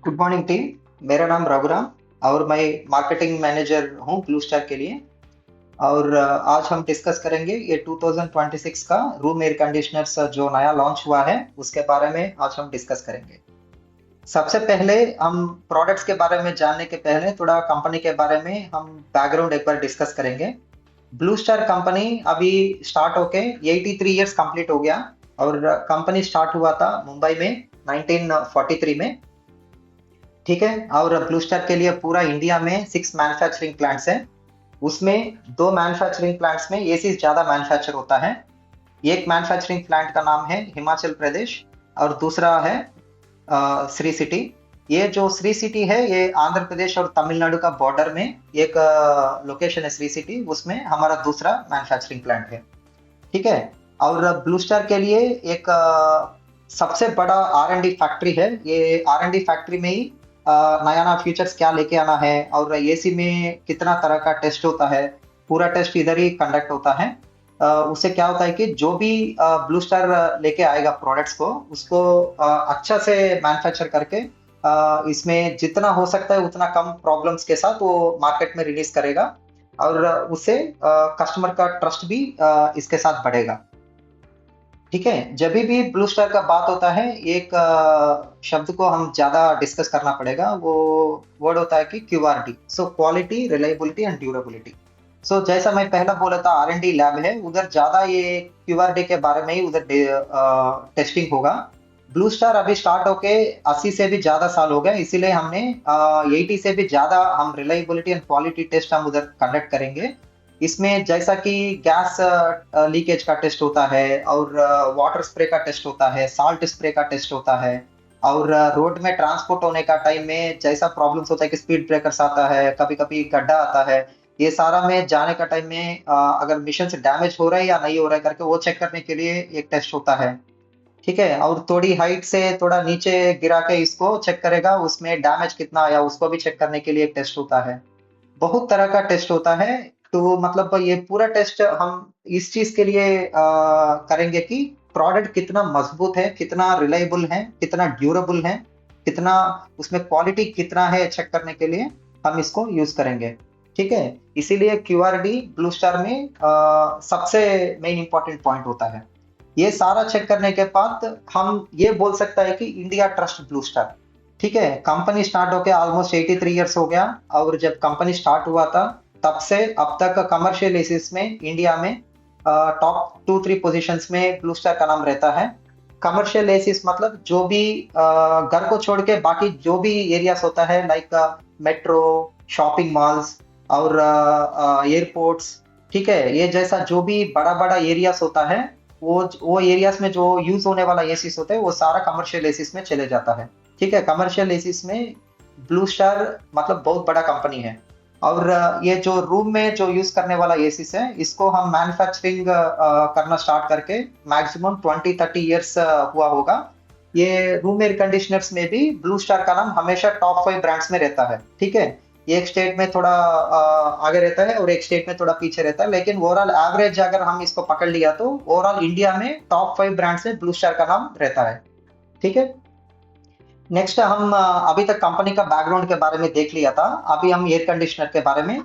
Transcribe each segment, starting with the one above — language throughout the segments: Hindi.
Good morning team. मेरा नाम रघुराम और मैं मार्केटिंग मैनेजर हूँ ब्लू स्टार के लिए। और आज हम डिस्कस करेंगे ये 2026 का रूम एयर कंडीशनर्स जो नया लॉन्च हुआ है उसके बारे में आज हम डिस्कस करेंगे। सबसे पहले हम प्रोडक्ट्स के बारे में जानने के पहले थोड़ा कंपनी के बारे में हम बैकग्राउंड एक बार डिस्कस करेंगे। ब्लू स्टार कंपनी अभी स्टार्ट होके 83 इयर्स कंप्लीट हो गया और कंपनी स्टार्ट हुआ था मुंबई में 1943 में। ठीक है। और ब्लू स्टार के लिए पूरा इंडिया में 6 मैन्युफैक्चरिंग प्लांट्स हैं। उसमें 2 मैन्युफैक्चरिंग प्लांट्स में एसी ज्यादा मैन्युफैक्चर होता है। एक मैन्युफैक्चरिंग प्लांट का नाम है हिमाचल प्रदेश और दूसरा है श्री सिटी। ये जो श्री सिटी है ये आंध्र प्रदेश और तमिलनाडु का बॉर्डर में एक लोकेशन है। श्री सिटी उसमें हमारा दूसरा मैन्युफैक्चरिंग प्लांट है। ठीक है। और ब्लू स्टार के लिए एक सबसे बड़ा R&D फैक्ट्री है। ये R&D फैक्ट्री में ही नया नया फीचर्स क्या लेके आना है और एसी में कितना तरह का टेस्ट होता है, पूरा टेस्ट इधर ही कंडक्ट होता है। उससे क्या होता है कि जो भी ब्लू स्टार लेके आएगा प्रोडक्ट्स को उसको अच्छा से मैन्युफैक्चर करके इसमें जितना हो सकता है उतना कम प्रॉब्लम्स के साथ वो मार्केट में रिलीज करेगा और उससे कस्टमर का ट्रस्ट भी इसके साथ बढ़ेगा। ठीक है। जब भी ब्लू स्टार का बात होता है एक शब्द को हम ज्यादा डिस्कस करना पड़ेगा। वो वर्ड होता है कि QRD, so quality, reliability and durability. So जैसा मैं पहला बोला था R&D लैब है, उधर ज्यादा ये QRD के बारे में ही उधर टेस्टिंग होगा। ब्लू स्टार अभी स्टार्ट होके 80 से भी ज्यादा साल हो गए, इसीलिए हमने 80 से भी ज्यादा हम रिलायबिलिटी एंड क्वालिटी टेस्ट हम उधर कंडक्ट करेंगे। इसमें जैसा कि गैस लीकेज का टेस्ट होता है और वाटर स्प्रे का टेस्ट होता है, साल्ट स्प्रे का टेस्ट होता है और रोड में ट्रांसपोर्ट होने का टाइम में जैसा प्रॉब्लम्स होता है कि स्पीड ब्रेकर्स आता है, कभी कभी गड्ढा आता है, ये सारा में जाने का टाइम में अगर मिशन से डैमेज हो रहा है या नहीं हो रहा है करके वो चेक करने के लिए एक टेस्ट होता है। ठीक है। और थोड़ी हाइट से थोड़ा नीचे गिरा के इसको चेक करेगा, उसमें डैमेज कितना आया उसको भी चेक करने के लिए एक टेस्ट होता है। बहुत तरह का टेस्ट होता है। तो मतलब ये पूरा टेस्ट हम इस चीज के लिए करेंगे कि प्रोडक्ट कितना मजबूत है, कितना रिलायबल है, कितना ड्यूरेबल है, कितना उसमें क्वालिटी कितना है चेक करने के लिए हम इसको यूज करेंगे। ठीक है। इसीलिए QRD ब्लू स्टार में सबसे मेन इंपॉर्टेंट पॉइंट होता है। ये सारा चेक करने के बाद हम ये बोल सकता है कि इंडिया ट्रस्ट ब्लू स्टार। ठीक है। कंपनी स्टार्ट होके ऑलमोस्ट 83 इयर्स हो गया और जब कंपनी स्टार्ट हुआ था तब से अब तक कमर्शियल बेसिस में इंडिया में टॉप 2-3 पोजीशंस में ब्लू स्टार का नाम रहता है। कमर्शियल एसिस मतलब जो भी घर को छोड़ के बाकी जो भी एरियाज होता है लाइक मेट्रो, शॉपिंग मॉल्स और एयरपोर्ट्स। ठीक है। ये जैसा जो भी बड़ा बड़ा एरियाज होता है वो एरियाज में जो यूज होने वाला एसिस होता है वो सारा कमर्शियल एसिस में चले जाता है। ठीक है। कमर्शियल एसिस में ब्लू स्टार मतलब बहुत बड़ा कंपनी है। और ये जो रूम में जो यूज करने वाला एसिस है इसको हम मैन्युफैक्चरिंग करना स्टार्ट करके मैक्सिमम 20-30 इयर्स हुआ होगा। ये रूम एयर कंडीशनर्स में भी ब्लू स्टार का नाम हमेशा टॉप 5 ब्रांड्स में रहता है। ठीक है। एक स्टेट में थोड़ा आगे रहता है और एक स्टेट में थोड़ा पीछे रहता है, लेकिन ओवरऑल एवरेज अगर हम इसको पकड़ लिया तो ओवरऑल इंडिया में टॉप 5 ब्रांड्स में ब्लू स्टार का नाम रहता है। ठीक है। नेक्स्ट हम अभी तक कंपनी का बैकग्राउंड के बारे में देख लिया था, अभी हम एयर कंडीशनर के बारे में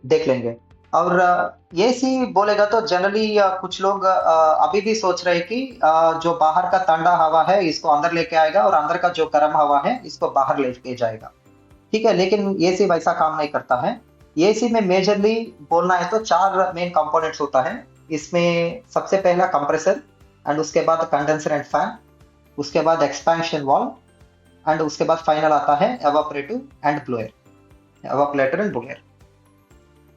देख लेंगे। और ये सी बोलेगा तो जनरली कुछ लोग अभी भी सोच रहे हैं कि जो बाहर का ठंडा हवा है इसको अंदर लेके आएगा और अंदर का जो गर्म हवा है इसको बाहर लेके जाएगा। ठीक है। लेकिन एसी वैसा काम नहीं करता है। एसी में मेजरली बोलना है तो 4 मेन कंपोनेंट्स होता है। इसमें सबसे पहला कंप्रेसर एंड उसके बाद कंडेंसर एंड फैन, उसके बाद एक्सपेंशन वाल्व एंड उसके बाद फाइनल आता है एवापोरेटर एंड ब्लोअर।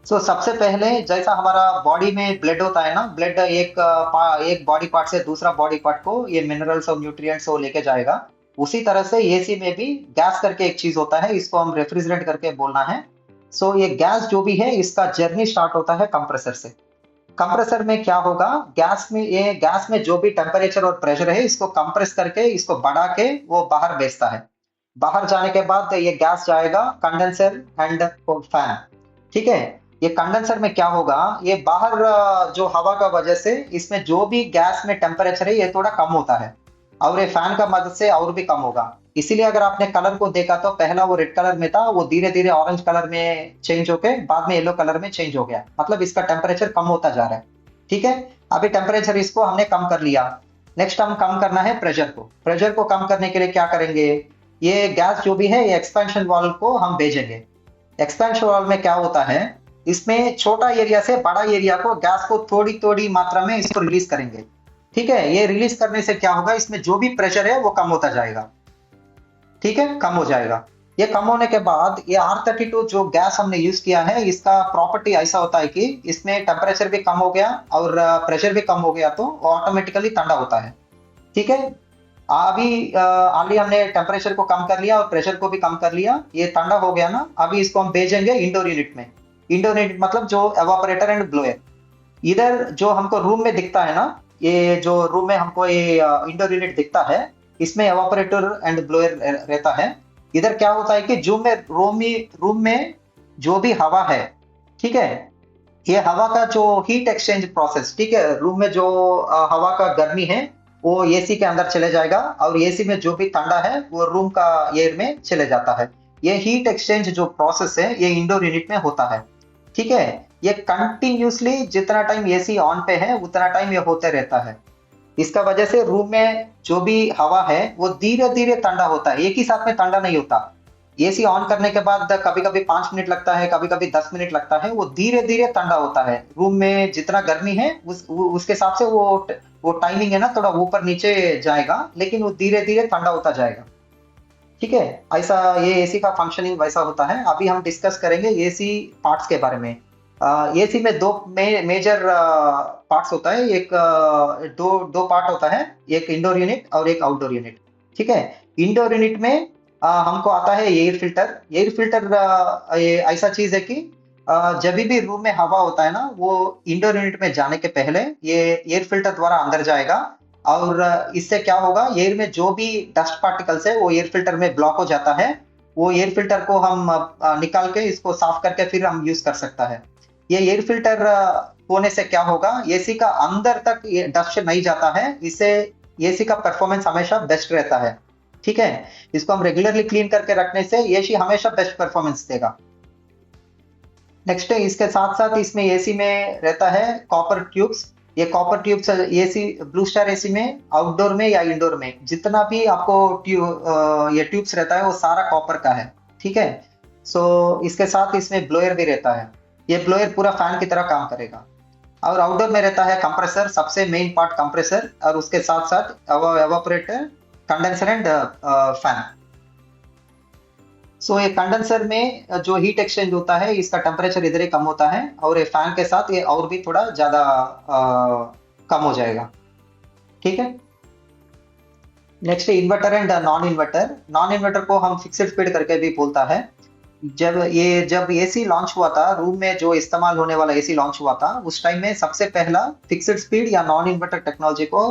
सो सबसे पहले जैसा हमारा बॉडी में ब्लड होता है ना, ब्लड एक बॉडी पार्ट से दूसरा बॉडी पार्ट को ये मिनरल्स और न्यूट्रिएंट्स वो लेके जाएगा, उसी तरह से एसी में भी गैस करके एक चीज होता है, इसको हम रेफ्रिजरेंट करके बोलना है। सो ये गैस जो भी है इसका जर्नी स्टार्ट होता है कंप्रेसर से। कंप्रेसर में क्या होगा, गैस में जो भी टेम्परेचर और प्रेशर है इसको कंप्रेस करके इसको बढ़ा के वो बाहर भेजता है। बाहर जाने के बाद ये गैस जाएगा कंडेंसर एंड फैन। ठीक है। ये कंडेंसर में क्या होगा, ये बाहर जो हवा का वजह से इसमें जो भी गैस में टेम्परेचर है ये थोड़ा कम होता है और ये फैन का मदद से और भी कम होगा। इसीलिए अगर आपने कलर को देखा तो पहला वो रेड कलर में था, वो धीरे धीरे ऑरेंज कलर में चेंज होके बाद में येलो कलर में चेंज हो गया, मतलब इसका टेम्परेचर कम होता जा रहा है। ठीक है, अभी टेम्परेचर इसको हमने कम कर लिया। नेक्स्ट हम कम करना है प्रेशर को। प्रेशर को कम करने के लिए क्या करेंगे, ये गैस जो भी है ये एक्सपेंशन वाल्व को हम भेजेंगे। एक्सपेंशन वाल्व में क्या होता है, इसमें छोटा एरिया से बड़ा एरिया को गैस को थोड़ी थोड़ी मात्रा में इसको रिलीज करेंगे। ठीक है, ये रिलीज करने से क्या होगा, इसमें जो भी प्रेशर है वो कम होता जाएगा। ठीक है, कम हो जाएगा। ये कम होने के बाद ये R32 जो गैस हमने यूज किया है, इसका प्रॉपर्टी ऐसा होता है कि इसमें टेम्परेचर भी कम हो गया और प्रेशर भी कम हो गया तो ऑटोमेटिकली ठंडा होता है। ठीक है, अभी ऑलरेडी हमने टेम्परेचर को कम कर लिया और प्रेशर को भी कम कर लिया, ये ठंडा हो गया ना। अभी इसको हम भेजेंगे इंडोर यूनिट में। इंडोर यूनिट मतलब जो एवापोरेटर एंड ब्लोअर। इधर जो हमको रूम में दिखता है ना, ये जो रूम में हमको ये इंडोर यूनिट दिखता है, इसमें एवापोरेटर एंड ब्लोअर रहता है। इधर क्या होता है कि जो में रूम में जो भी हवा है, ठीक है, ये हवा का जो हीट एक्सचेंज प्रोसेस, ठीक है, रूम में जो हवा का गर्मी है वो एसी के अंदर चले जाएगा और एसी में जो भी ठंडा है वो रूम का एयर में चले जाता है। ये हीट एक्सचेंज जो प्रोसेस है ये इंडोर यूनिट में होता है। ठीक है, ये कंटिन्यूसली जितना टाइम एसी ऑन पे है उतना टाइम ये होते रहता है। इसका वजह से रूम में जो भी हवा है वो धीरे धीरे ठंडा होता है, एक ही साथ में ठंडा नहीं होता। एसी ऑन करने के बाद कभी कभी 5 मिनट लगता है, कभी कभी 10 मिनट लगता है, वो धीरे धीरे ठंडा होता है। रूम में जितना गर्मी है उसके हिसाब से वो टाइमिंग है ना, थोड़ा ऊपर नीचे जाएगा, लेकिन वो धीरे धीरे ठंडा होता जाएगा। ठीक है, ऐसा ये एसी का फंक्शनिंग वैसा होता है। अभी हम डिस्कस करेंगे एसी पार्ट्स के बारे में। एसी में दो मेजर पार्ट्स होता है, एक दो दो पार्ट होता है, एक इंडोर यूनिट और एक आउटडोर यूनिट। ठीक है, इंडोर यूनिट में हमको आता है एयर फिल्टर। एयर फिल्टर ये ऐसा चीज है कि जब भी रूम में हवा होता है ना, वो इंडोर यूनिट में जाने के पहले ये एयर फिल्टर द्वारा अंदर जाएगा और इससे क्या होगा, एयर में जो भी डस्ट पार्टिकल्स है वो एयर फिल्टर में ब्लॉक हो जाता है। वो एयर फिल्टर को हम निकाल के इसको साफ करके फिर हम यूज कर सकता है। ये एयर फिल्टर होने से क्या होगा, एसी का अंदर तक ये डस्ट नहीं जाता है, इससे एसी का परफॉर्मेंस हमेशा बेस्ट रहता है। ठीक है, इसको हम रेगुलरली क्लीन करके रखने से एसी हमेशा बेस्ट परफॉर्मेंस देगा। नेक्स्ट इसके साथ साथ इसमें एसी में रहता है कॉपर ट्यूब्स। ये copper tubes AC blue star AC में आउटडोर में या इंडोर में जितना भी आपको ये ट्यूब्स रहता है वो सारा कॉपर का है। ठीक है, सो इसके साथ इसमें ब्लोअर भी रहता है। ये ब्लोअर पूरा फैन की तरह काम करेगा। और आउटडोर में रहता है कंप्रेसर, सबसे मेन पार्ट कंप्रेसर, और उसके साथ साथ एवापोरेटर, कंडेंसर एंड फैन। सो ये कंडेंसर में जो हीट एक्सचेंज होता है इसका टेम्परेचर इधर ही कम होता है और ये फैन के साथ ये और भी थोड़ा ज्यादा कम हो जाएगा। ठीक है, next inverter and non inverter. Non inverter को हम फिक्स्ड स्पीड करके भी बोलता है। जब एसी लॉन्च हुआ था, रूम में जो इस्तेमाल होने वाला एसी लॉन्च हुआ था, उस टाइम में सबसे पहला फिक्स्ड स्पीड या नॉन इन्वर्टर टेक्नोलॉजी को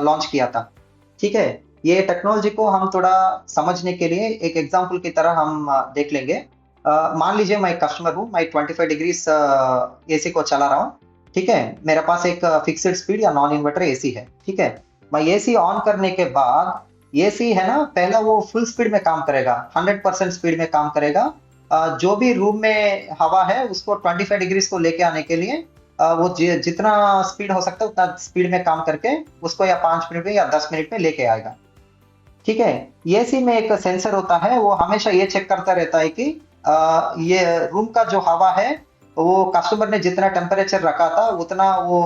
लॉन्च किया था। ठीक है, ये टेक्नोलॉजी को हम थोड़ा समझने के लिए एक एग्जांपल की तरह हम देख लेंगे। मान लीजिए मैं कस्टमर हूँ, मैं 25 डिग्री एसी को चला रहा हूँ। ठीक है, मेरे पास एक फिक्स्ड स्पीड या नॉन इन्वर्टर एसी है। ठीक है, मैं एसी ऑन करने के बाद एसी है ना, पहला वो फुल स्पीड में काम करेगा, 100% स्पीड में काम करेगा। जो भी रूम में हवा है उसको 25 डिग्री को लेके आने के लिए वो जितना स्पीड हो सकता है उतना स्पीड में काम करके उसको या 5 मिनट में या 10 मिनट में लेके आएगा। ठीक है, एसी में एक सेंसर होता है, वो हमेशा ये चेक करता रहता है कि ये रूम का जो हवा है वो कस्टमर ने जितना टेम्परेचर रखा था उतना वो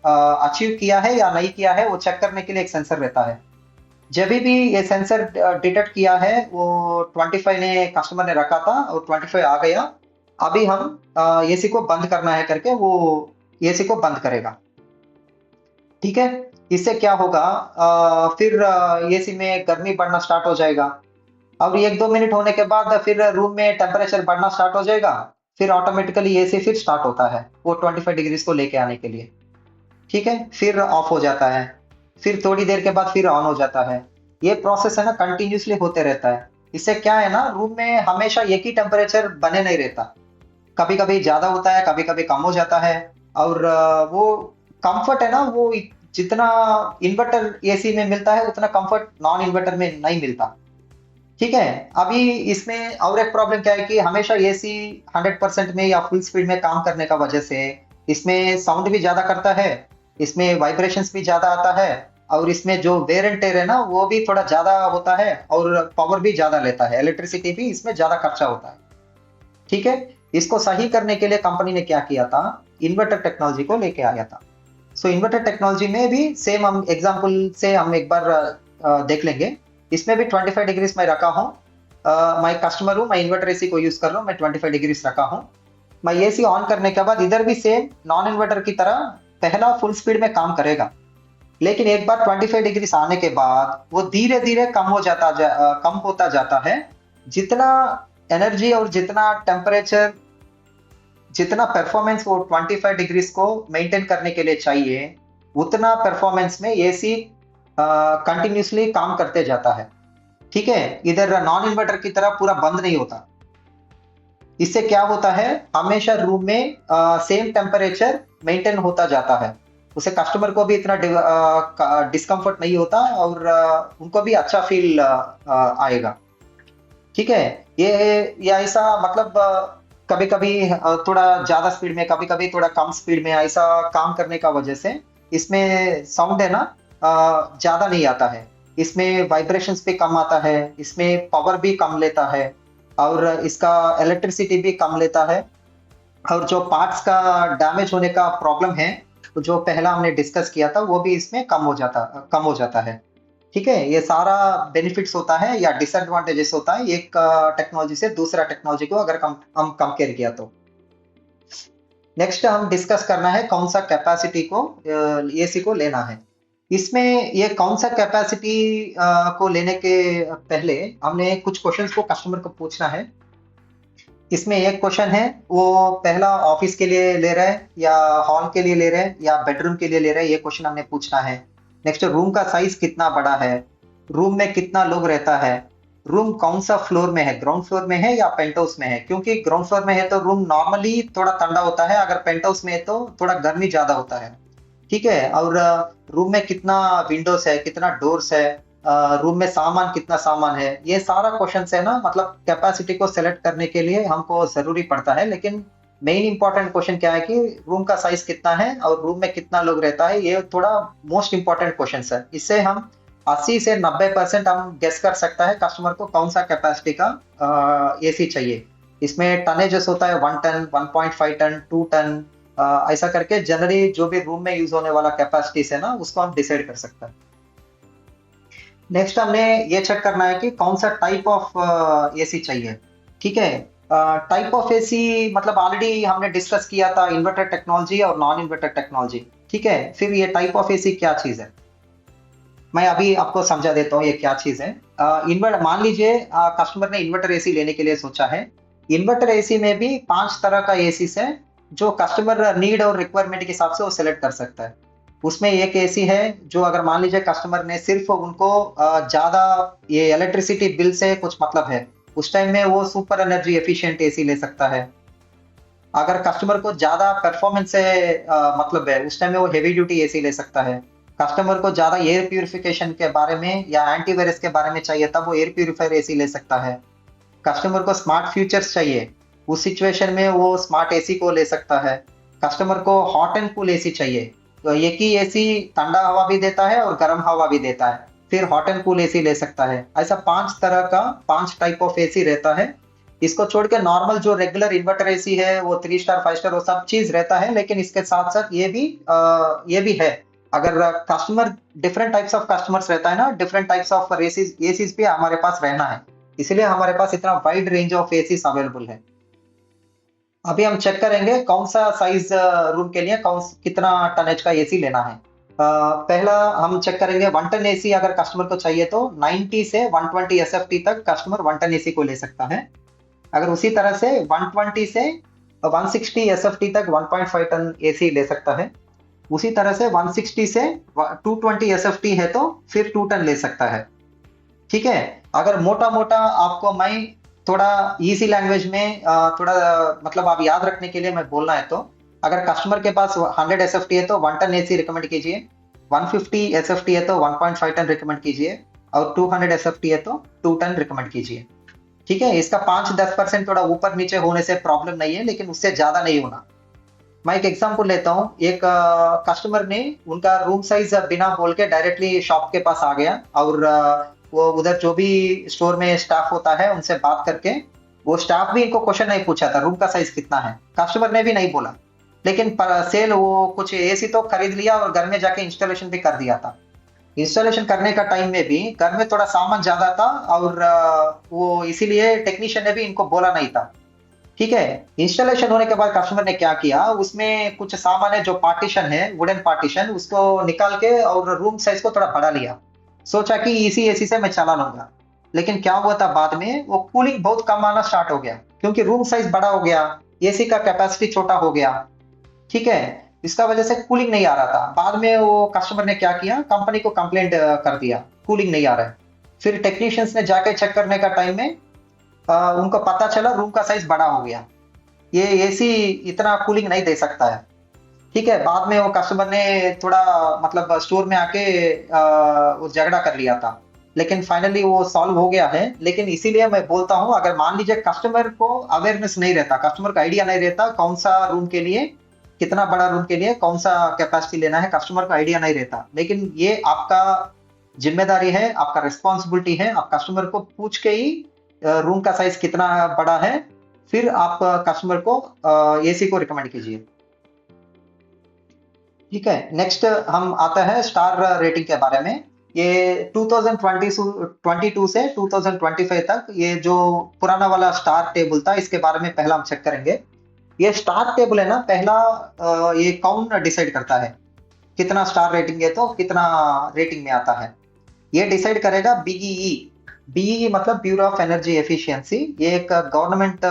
अचीव किया है या नहीं किया है, वो चेक करने के लिए एक सेंसर रहता है। जब भी ये सेंसर डिटेक्ट किया है वो 25 ने कस्टमर ने रखा था और 25 आ गया, अभी हम एसी को बंद करना है करके वो एसी को बंद करेगा। ठीक है, इससे क्या होगा, फिर एसी में गर्मी बढ़ना स्टार्ट हो जाएगा। अब 1-2 मिनट होने के बाद फिर रूम में टेम्परेचर बढ़ना स्टार्ट हो जाएगा, फिर ऑटोमेटिकली एसी फिर स्टार्ट होता है वो 25 डिग्री को लेके आने के लिए। ठीक है, फिर ऑफ हो जाता है, फिर थोड़ी देर के बाद फिर ऑन हो जाता है। ये प्रोसेस है ना कंटिन्यूसली होते रहता है। इससे क्या है ना, रूम में हमेशा एक ही टेम्परेचर बने नहीं रहता, कभी कभी ज्यादा होता है, कभी कभी कम हो जाता है। और वो कंफर्ट है ना, वो जितना इन्वर्टर एसी में मिलता है उतना कंफर्ट नॉन इन्वर्टर में नहीं मिलता। ठीक है। अभी इसमें और एक प्रॉब्लम क्या है कि हमेशा एसी 100% में या फुल स्पीड में काम करने का वजह से इसमें साउंड भी ज्यादा करता है, इसमें वाइब्रेशंस भी ज्यादा आता है, और इसमें जो वेर एंड टेयर है ना वो भी थोड़ा ज्यादा होता है, और पावर भी ज्यादा लेता है, इलेक्ट्रिसिटी भी इसमें ज्यादा खर्चा होता है। ठीक है। इसको सही करने के लिए कंपनी ने क्या किया था, इन्वर्टर टेक्नोलॉजी को लेके आया था। सो इन्वर्टर टेक्नोलॉजी में भी सेम हम एग्जांपल से हम एक बार देख लेंगे। इसमें भी 25 डिग्रीज में रखा हूँ। मैं कस्टमर हूँ, मैं इन्वर्टर एसी को यूज कर रहा हूँ, मैं 25 डिग्रीज रखा हूँ। मैं एसी ऑन करने के बाद इधर भी सेम नॉन इन्वर्टर की तरह पहला फुल स्पीड में काम करेगा, लेकिन एक बार 25 डिग्रीज आने के बाद वो धीरे धीरे कम होता जाता है। जितना एनर्जी और जितना टेम्परेचर, जितना परफॉर्मेंस वो 25 डिग्रीज को मेंटेन करने के लिए चाहिए, उतना परफॉर्मेंस में एसी कंटिन्यूसली काम करते जाता है। ठीक है। इधर नॉन इन्वर्टर की तरह पूरा बंद नहीं होता। इससे क्या होता है, हमेशा रूम में सेम टेम्परेचर मेंटेन होता जाता है। उसे कस्टमर को भी इतना डिस्कम्फर्ट नहीं होता, और उनको भी अच्छा फील आएगा। ठीक है। ये ऐसा मतलब कभी कभी थोड़ा ज्यादा स्पीड में, कभी कभी थोड़ा कम स्पीड में ऐसा काम करने का वजह से इसमें साउंड है ना ज्यादा नहीं आता है, इसमें वाइब्रेशंस भी कम आता है, इसमें पावर भी कम लेता है, और इसका इलेक्ट्रिसिटी भी कम लेता है। और जो पार्ट्स का डैमेज होने का प्रॉब्लम है, जो पहला हमने डिस्कस किया था, वो भी इसमें कम हो जाता है। ठीक है। ये सारा बेनिफिट्स होता है या डिसएडवांटेजेस होता है एक टेक्नोलॉजी से दूसरा टेक्नोलॉजी को अगर हम कंपेयर किया तो। नेक्स्ट हम डिस्कस करना है कौन सा कैपेसिटी को एसी को लेना है। इसमें ये कौन सा कैपेसिटी को लेने के पहले हमने कुछ क्वेश्चंस को कस्टमर को पूछना है। इसमें एक क्वेश्चन है, वो पहला ऑफिस के लिए ले रहे हैं या हॉल के लिए ले रहे हैं या बेडरूम के लिए ले रहे हैं, ये क्वेश्चन हमने पूछना है। नेक्स्ट, रूम का साइज कितना बड़ा है, रूम में कितना लोग रहता है, रूम कौन सा फ्लोर में है, ग्राउंड फ्लोर में है या पेंट हाउस में है। क्योंकि ग्राउंड फ्लोर में है तो रूम नॉर्मली थोड़ा ठंडा होता है, अगर पेंट हाउस में है तो थोड़ा गर्मी ज्यादा होता है। ठीक है। और रूम में कितना विंडोज है, कितना डोर्स है, रूम में सामान कितना सामान है, ये सारा क्वेश्चन है ना, मतलब कैपेसिटी को सेलेक्ट करने के लिए हमको जरूरी पड़ता है। लेकिन मेन इंपॉर्टेंट क्वेश्चन क्या है कि रूम का साइज कितना है और रूम में कितना लोग रहता है, ये थोड़ा मोस्ट इंपॉर्टेंट क्वेश्चन है। इससे हम 80 से 90% हम गेस कर सकता है कस्टमर को कौन सा कैपेसिटी का एसी चाहिए। इसमें टनेजेस होता है 1 टन, 1.5 टन, 2 टन, ऐसा करके जनरली जो भी रूम में यूज होने वाला कैपेसिटीज है ना, उसको हम डिसाइड कर सकते हैं। नेक्स्ट हमने ये चेक करना है कि कौन सा टाइप ऑफ एसी चाहिए। ठीक है। टाइप ऑफ एसी मतलब ऑलरेडी हमने डिस्कस किया था, इन्वर्टर टेक्नोलॉजी और नॉन इन्वर्टर टेक्नोलॉजी। ठीक है। फिर ये टाइप ऑफ एसी क्या चीज है, मैं अभी आपको समझा देता हूँ ये क्या चीज है। इन्वर्टर, मान लीजिए कस्टमर ने इन्वर्टर एसी लेने के लिए सोचा है। इन्वर्टर एसी में भी 5 तरह का एसी है, जो कस्टमर नीड और रिक्वायरमेंट के हिसाब से वो सिलेक्ट कर सकता है। उसमें एक एसी है जो अगर मान लीजिए कस्टमर ने सिर्फ उनको ज्यादा ये इलेक्ट्रिसिटी बिल से कुछ मतलब है, उस टाइम में वो सुपर एनर्जी एफिशिएंट एसी ले सकता है। अगर कस्टमर को ज्यादा परफॉर्मेंस से मतलब है, उस टाइम में वो हेवी ड्यूटी एसी ले सकता है। कस्टमर को ज्यादा एयर प्यूरिफिकेशन के बारे में या एंटीवायरस के बारे में चाहिए, तब वो एयर प्यूरिफायर एसी ले सकता है। कस्टमर को स्मार्ट फीचर्स चाहिए, उस सिचुएशन में वो स्मार्ट एसी को ले सकता है। कस्टमर को हॉट एंड कूल एसी चाहिए, तो एक ही एसी ठंडा हवा भी देता है और गर्म हवा भी देता है, फिर हॉट एंड कूल एसी ले सकता है। ऐसा 5 तरह का 5 टाइप ऑफ एसी रहता है। इसको छोड़ के नॉर्मल जो रेगुलर इन्वर्टर एसी है वो 3 स्टार 5 स्टार वो सब चीज रहता है, लेकिन इसके साथ साथ ये भी है। अगर customer different types of customers रहता है ना, डिफरेंट टाइप्स ऑफ एसीज भी हमारे पास रहना है, इसलिए हमारे पास इतना wide range of ACs available है। अभी हम चेक करेंगे कौन सा साइज रूम के लिए कितना टनेज का एसी लेना है। पहला हम चेक करेंगे 1 टन एसी अगर कस्टमर को चाहिए तो 90 से 120 एसएफटी तक कस्टमर 1 टन एसी को ले सकता है। अगर उसी तरह से 120 से 160 एसएफटी तक 1.5 टन एसी ले सकता है। उसी तरह से 160 से 220 एसएफटी है तो फिर 2 टन ले सकता है। ठीक है। अगर मोटा मोटा आपको मैं थोड़ा इजी लैंग्वेज में थोड़ा मतलब आप याद रखने के लिए मैं बोलना है, तो अगर कस्टमर के पास 100 एसएफटी है तो 1 टन एसी रिकमेंड कीजिए, 150 एसएफटी है तो 1.5 टन रिकमेंड कीजिए, और 200 SFT है तो 2 टन रिकमेंड कीजिए। ठीक है, इसका 5-10% थोड़ा ऊपर नीचे होने से प्रॉब्लम नहीं है, लेकिन उससे ज्यादा नहीं होना। मैं एक एग्जांपल लेता हूँ। एक कस्टमर ने उनका रूम साइज बिना बोल के डायरेक्टली शॉप के पास आ गया, और वो उधर जो भी स्टोर में स्टाफ होता है उनसे बात करके, वो स्टाफ भी इनको क्वेश्चन नहीं पूछा था रूम का साइज कितना है, कस्टमर ने भी नहीं बोला, लेकिन सेल वो कुछ एसी तो खरीद लिया और घर में जाके इंस्टॉलेशन भी कर दिया था। इंस्टॉलेशन करने का टाइम में भी घर में थोड़ा सामान ज्यादा था, और वो इसीलिए टेक्नीशियन ने भी इनको बोला नहीं था। ठीक है, इंस्टॉलेशन होने के बाद कस्टमर ने क्या किया, उसमें कुछ सामान है जो पार्टीशन है, वुडन पार्टीशन, उसको निकाल के और रूम साइज को थोड़ा बढ़ा लिया। सोचा कि इसी एसी से मैं चला लूंगा, लेकिन क्या हुआ था बाद में, वो कूलिंग बहुत कम आना स्टार्ट हो गया, क्योंकि रूम साइज बड़ा हो गया, एसी का कैपेसिटी छोटा हो गया। ठीक है, इसका वजह से कूलिंग नहीं आ रहा था। बाद में वो कस्टमर ने क्या किया, कंपनी को कंप्लेंट कर दिया, कूलिंग नहीं आ रहा है। फिर टेक्नीशियंस ने जाके चेक करने का टाइम में उनको पता चला रूम का साइज बड़ा हो गया, ये एसी इतना कूलिंग नहीं दे सकता है। ठीक है, बाद में वो कस्टमर ने थोड़ा मतलब स्टोर में आके वो झगड़ा कर लिया था, लेकिन फाइनली वो सॉल्व हो गया है। लेकिन इसीलिए मैं बोलता हूँ, अगर मान लीजिए कस्टमर को अवेयरनेस नहीं रहता, कस्टमर को आइडिया नहीं रहता कौन सा रूम के लिए, कितना बड़ा रूम के लिए कौन सा कैपेसिटी लेना है, कस्टमर को आइडिया नहीं रहता। लेकिन ये आपका जिम्मेदारी है, आपका रिस्पॉन्सिबिलिटी है, आप कस्टमर को पूछ के ही रूम का साइज कितना बड़ा है, फिर आप कस्टमर को एसी को रिकमेंड कीजिए। ठीक है, नेक्स्ट हम आता है स्टार रेटिंग के बारे में। ये 2022 से 2025 तक ये जो पुराना वाला स्टार टेबल था, इसके बारे में पहला हम चेक करेंगे। ये स्टार टेबल है ना, पहला ये कौन डिसाइड करता है कितना स्टार रेटिंग है तो कितना रेटिंग में आता है, ये डिसाइड करेगा बीईई। बीईई मतलब ब्यूरो ऑफ एनर्जी एफिशिएंसी, ये एक गवर्नमेंट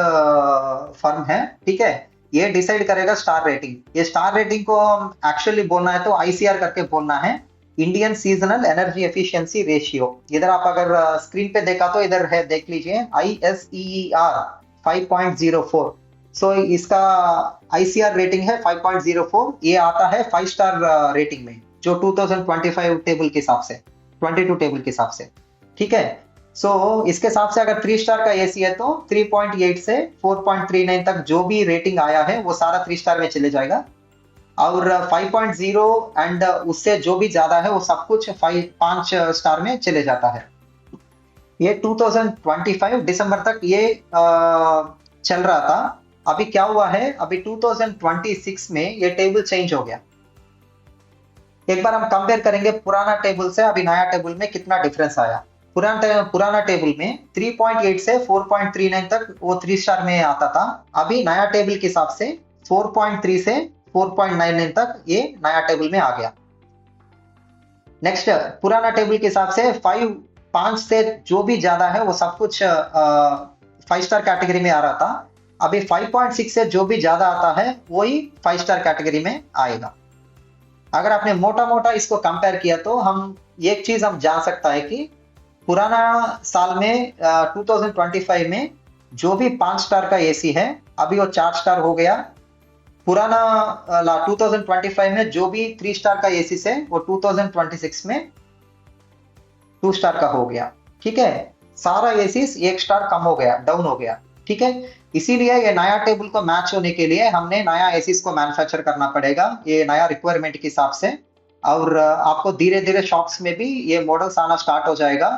फर्म है। ठीक है, ये डिसाइड करेगा स्टार रेटिंग। ये स्टार रेटिंग को एक्चुअली बोलना है तो आईसीआर करके बोलना है, Indian seasonal energy efficiency ratio. इधर आप अगर स्क्रीन पे देखा तो इधर है, देख लीजिए, ISEER 5.04। सो इसका आईसीआर रेटिंग है 5.04। ये आता है 5 स्टार रेटिंग में, जो 2025 टेबल के हिसाब से, 22 टेबल के हिसाब से। ठीक है, सो इसके हिसाब से अगर 3 स्टार का एसी है तो 3.8 से 4.39 तक जो भी रेटिंग आया है वो सारा 3 स्टार में चले जाएगा, और 5.0 एंड उससे जो भी ज्यादा है वो सब कुछ 5 स्टार में चले जाता है। ये 2025 दिसंबर तक ये चल रहा था। अभी क्या हुआ है, अभी 2026 में ये टेबल चेंज हो गया। एक बार हम कंपेयर करेंगे पुराना टेबल से अभी नया टेबल में कितना डिफरेंस आया। पुराना टेबल में 3.8 से 4.39 तक वो 3 स्टार में आता था। अभी नया टेबल के हिसाब से 4.3 से 4.99 तक ये नया टेबल में आ गया। नेक्स्ट, पुराना टेबल के हिसाब से 5 से जो भी ज्यादा है वो सब कुछ 5 स्टार कैटेगरी में आ रहा था। अभी 5.6 से जो भी ज्यादा आता है वही 5 स्टार कैटेगरी में आएगा। अगर आपने मोटा मोटा इसको कंपेयर किया तो हम एक चीज हम जान सकता है कि पुराना साल में 2025 में जो भी 5 स्टार का एसी है अभी वो 4 स्टार हो गया। पुराना 2025 में जो भी 3 स्टार का एसी है वो 2026 में 2 स्टार का हो गया। ठीक है, सारा एसी 1 स्टार कम हो गया, डाउन हो गया। ठीक है, इसीलिए ये नया टेबल को मैच होने के लिए हमने नया एसीस को मैन्युफैक्चर करना पड़ेगा, ये नया रिक्वायरमेंट के हिसाब से। और आपको धीरे धीरे शॉप्स में भी ये मॉडल्स आना स्टार्ट हो जाएगा,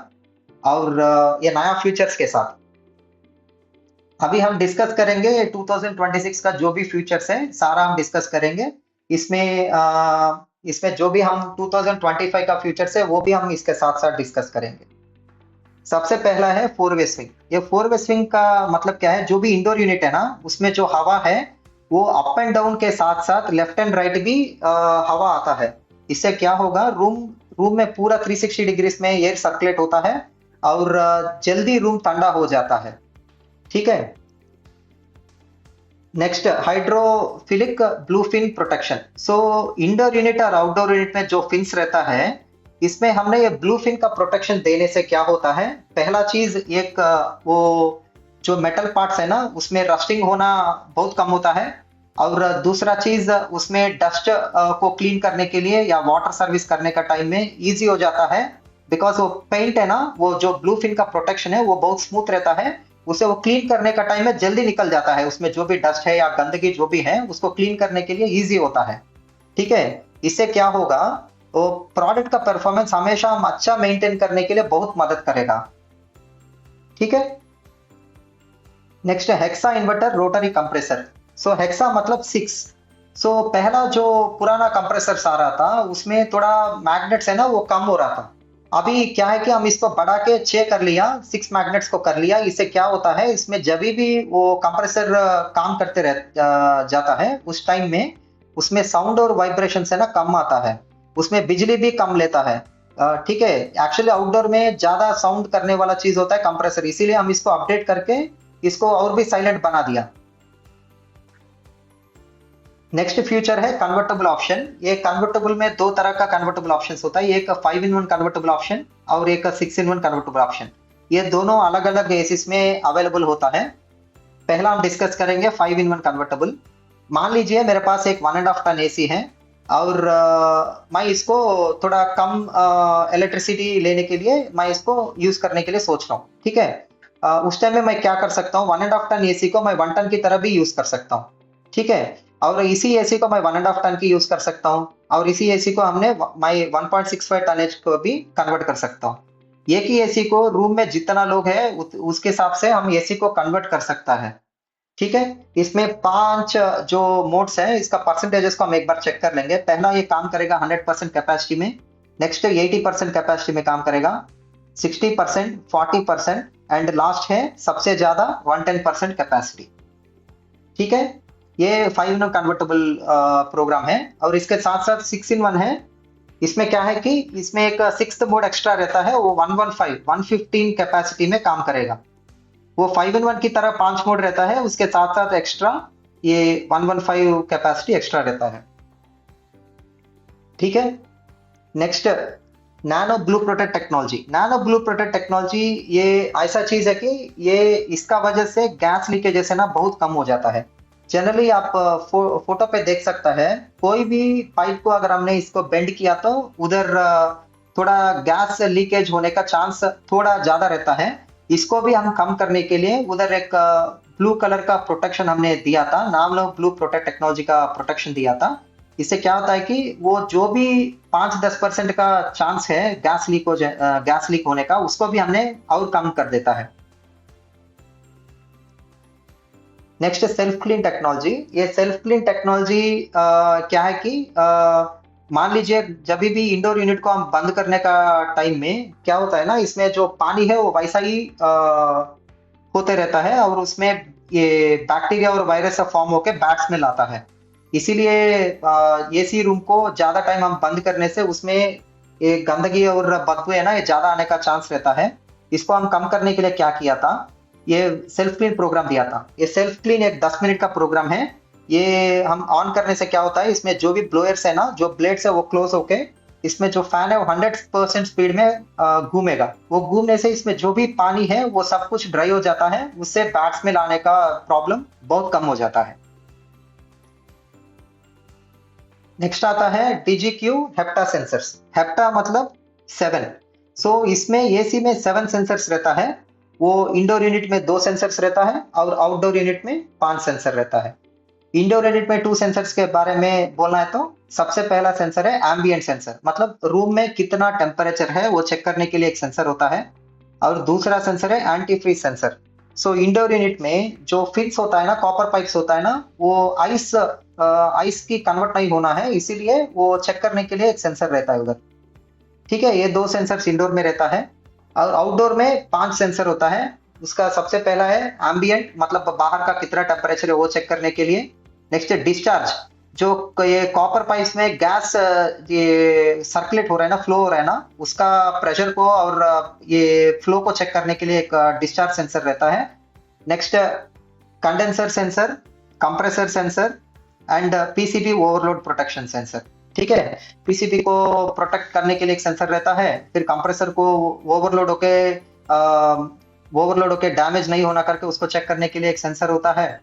और ये नया फीचर्स के साथ। अभी हम डिस्कस करेंगे 2026 का जो भी फीचर्स है सारा हम डिस्कस करेंगे। इसमें जो भी हम 2025 का फीचर्स है वो भी हम इसके साथ साथ डिस्कस करेंगे। सबसे पहला है 4 वे स्विंग। ये 4 वे स्विंग का मतलब क्या है, जो भी इंडोर यूनिट है ना उसमें जो हवा है वो अप एंड डाउन के साथ साथ लेफ्ट एंड राइट भी हवा आता है। इससे क्या होगा, रूम में पूरा 360 डिग्री में एयर सर्कुलेट होता है और जल्दी रूम ठंडा हो जाता है। ठीक है, next, hydrophilic blue fin protection. So indoor unit और आउटडोर यूनिट में जो फिन्स रहता है इसमें हमने ये ब्लू फिन का प्रोटेक्शन देने से क्या होता है, पहला चीज एक वो जो मेटल पार्ट्स है ना उसमें रस्टिंग होना बहुत कम होता है, और दूसरा चीज उसमें डस्ट को क्लीन करने के लिए या वाटर सर्विस करने का टाइम में इजी हो जाता है, बिकॉज वो पेंट है ना, वो जो ब्लू फिन का प्रोटेक्शन है वो बहुत स्मूथ रहता है, उसे वो क्लीन करने का टाइम में जल्दी निकल जाता है, उसमें जो भी डस्ट है या गंदगी जो भी है उसको क्लीन करने के लिए इजी होता है। ठीक है, इससे क्या होगा, वो प्रोडक्ट का परफॉर्मेंस हमेशा हम अच्छा मेंटेन करने के लिए बहुत मदद करेगा। ठीक है, नेक्स्ट है हेक्सा इन्वर्टर रोटरी कंप्रेसर। सो हेक्सा मतलब 6। सो पहला जो पुराना कंप्रेसर आ रहा था उसमें थोड़ा मैग्नेट्स है ना वो कम हो रहा था। अभी क्या है कि हम इसको बढ़ा के 6 कर लिया, 6 मैग्नेट्स को कर लिया। इससे क्या होता है, इसमें जब भी वो कंप्रेसर काम करते जाता है उस टाइम में उसमें साउंड और वाइब्रेशन से ना कम आता है, उसमें बिजली भी कम लेता है। ठीक है, एक्चुअली आउटडोर में ज्यादा साउंड करने वाला चीज होता है कंप्रेसर, इसीलिए हम इसको अपडेट करके इसको और भी साइलेंट बना दिया। नेक्स्ट फीचर है कन्वर्टेबल ऑप्शन। ये कन्वर्टेबल में दो तरह का कन्वर्टेबल ऑप्शन होता है, एक 5-in-1 कन्वर्टेबल ऑप्शन और एक 6-in-1 कन्वर्टेबल ऑप्शन। ये दोनों अलग अलग एसिस में अवेलेबल होता है। पहला हम डिस्कस करेंगे 5-in-1 कन्वर्टेबल। मान लीजिए मेरे पास एक 1.5 टन एसी है और मैं इसको थोड़ा कम इलेक्ट्रिसिटी लेने के लिए मैं इसको यूज करने के लिए सोच रहा हूँ। ठीक है, उस टाइम में मैं क्या कर सकता हूँ, 1.5 टन एसी को मैं 1 टन की तरह भी यूज कर सकता हूँ। ठीक है, और इसी एसी को मैं 1.5 टन की यूज कर सकता हूँ, और इसी एसी को मैं 1.65 टन को भी कन्वर्ट कर सकता हूँ। एक ही एसी को रूम में जितना लोग है उसके हिसाब से हम एसी को कन्वर्ट कर सकता है। ठीक है, इसमें 5 जो मोड्स है इसका परसेंटेजेस को हम एक बार चेक कर लेंगे। पहला ये काम करेगा 100% कैपेसिटी में, नेक्स्ट 80% कैपेसिटी में काम करेगा, 60%, 40% एंड लास्ट है सबसे ज्यादा 110% कैपेसिटी। ठीक है, ये 5-in-1 कन्वर्टेबल प्रोग्राम है। और इसके साथ साथ 6-in-1 है। इसमें क्या है कि इसमें एक 6th मोड एक्स्ट्रा रहता है, वो 115 कैपेसिटी में काम करेगा। वो 5-in-1 की तरह 5 मोड रहता है, उसके साथ साथ एक्स्ट्रा ये 115 कैपेसिटी एक्स्ट्रा रहता है। ठीक है, next nano blue protect technology. Nano blue protect technology ये ऐसा चीज है कि ये इसका वजह से गैस लीकेज से ना बहुत कम हो जाता है। जनरली आप फोटो पे देख सकता है, कोई भी पाइप को अगर हमने इसको बेंड किया तो उधर थोड़ा गैस लीकेज होने का चांस थोड़ा ज्यादा रहता है। इसको भी हम कम करने के लिए उधर एक ब्लू कलर का प्रोटेक्शन हमने दिया था, नाम लो ब्लू प्रोटेक्ट टेक्नोलॉजी का प्रोटेक्शन दिया था। इससे क्या होता है कि वो जो भी 5-10% का चांस है गैस लीक होने का, उसको भी हमने और कम कर देता है। Next self clean technology. ये सेल्फ क्लीन टेक्नोलॉजी क्या है कि मान लीजिए जब भी इंडोर यूनिट को हम बंद करने का टाइम में क्या होता है ना, इसमें जो पानी है वो वैसा ही होते रहता है और उसमें ये बैक्टीरिया और वायरस फॉर्म होकर बैट्स में लाता है। इसीलिए एसी रूम को ज्यादा टाइम हम बंद करने से उसमें ये गंदगी और बदबू है ना ये ज्यादा आने का चांस रहता है। इसको हम कम करने के लिए क्या किया था, ये सेल्फ क्लीन प्रोग्राम दिया था। ये सेल्फ क्लीन एक 10 मिनट का प्रोग्राम है। ये हम ऑन करने से क्या होता है, इसमें जो भी ब्लोअर्स है ना, जो ब्लेड्स है वो क्लोज होके इसमें जो फैन है वो 100% स्पीड में घूमेगा। वो घूमने से इसमें जो भी पानी है वो सब कुछ ड्राई हो जाता है, उससे बैट्स में लाने का प्रॉब्लम बहुत कम हो जाता है। नेक्स्ट आता है DigiQ हेप्टा सेंसर्स। हेप्टा मतलब 7। सो इसमें एसी में 7 सेंसर्स रहता है। वो इंडोर यूनिट में 2 सेंसर्स रहता है और आउटडोर यूनिट में 5 सेंसर रहता है। इंडोर यूनिट में 2 सेंसर्स के बारे में बोलना है तो सबसे पहला सेंसर है एम्बिएंट सेंसर, मतलब रूम में कितना टेम्परेचर है वो चेक करने के लिए एक सेंसर होता है। और दूसरा सेंसर है एंटी फ्रीज सेंसर। सो इंडोर यूनिट में जो फिक्स होता है ना, कॉपर पाइप्स होता है ना, वो आइस की कन्वर्ट नहीं होना है, इसीलिए वो चेक करने के लिए एक सेंसर रहता है उधर। ठीक है, ये 2 सेंसर इंडोर में रहता है। और आउटडोर में 5 सेंसर होता है। उसका सबसे पहला है एम्बिएंट, मतलब बाहर का कितना टेम्परेचर है वो चेक करने के लिए। नेक्स्ट है डिस्चार्ज, जो ये कॉपर पाइप्स में गैस ये सर्कुलेट हो रहा है ना, फ्लो हो रहा है ना, उसका प्रेशर को और ये फ्लो को चेक करने के लिए एक डिस्चार्ज सेंसर रहता है। Next condenser sensor, compressor sensor and PCB overload protection sensor. ठीक है, पीसीबी को प्रोटेक्ट करने के लिए एक सेंसर रहता है, फिर कंप्रेसर को ओवरलोड होके डैमेज नहीं होना करके उसको चेक करने के लिए एक सेंसर होता है।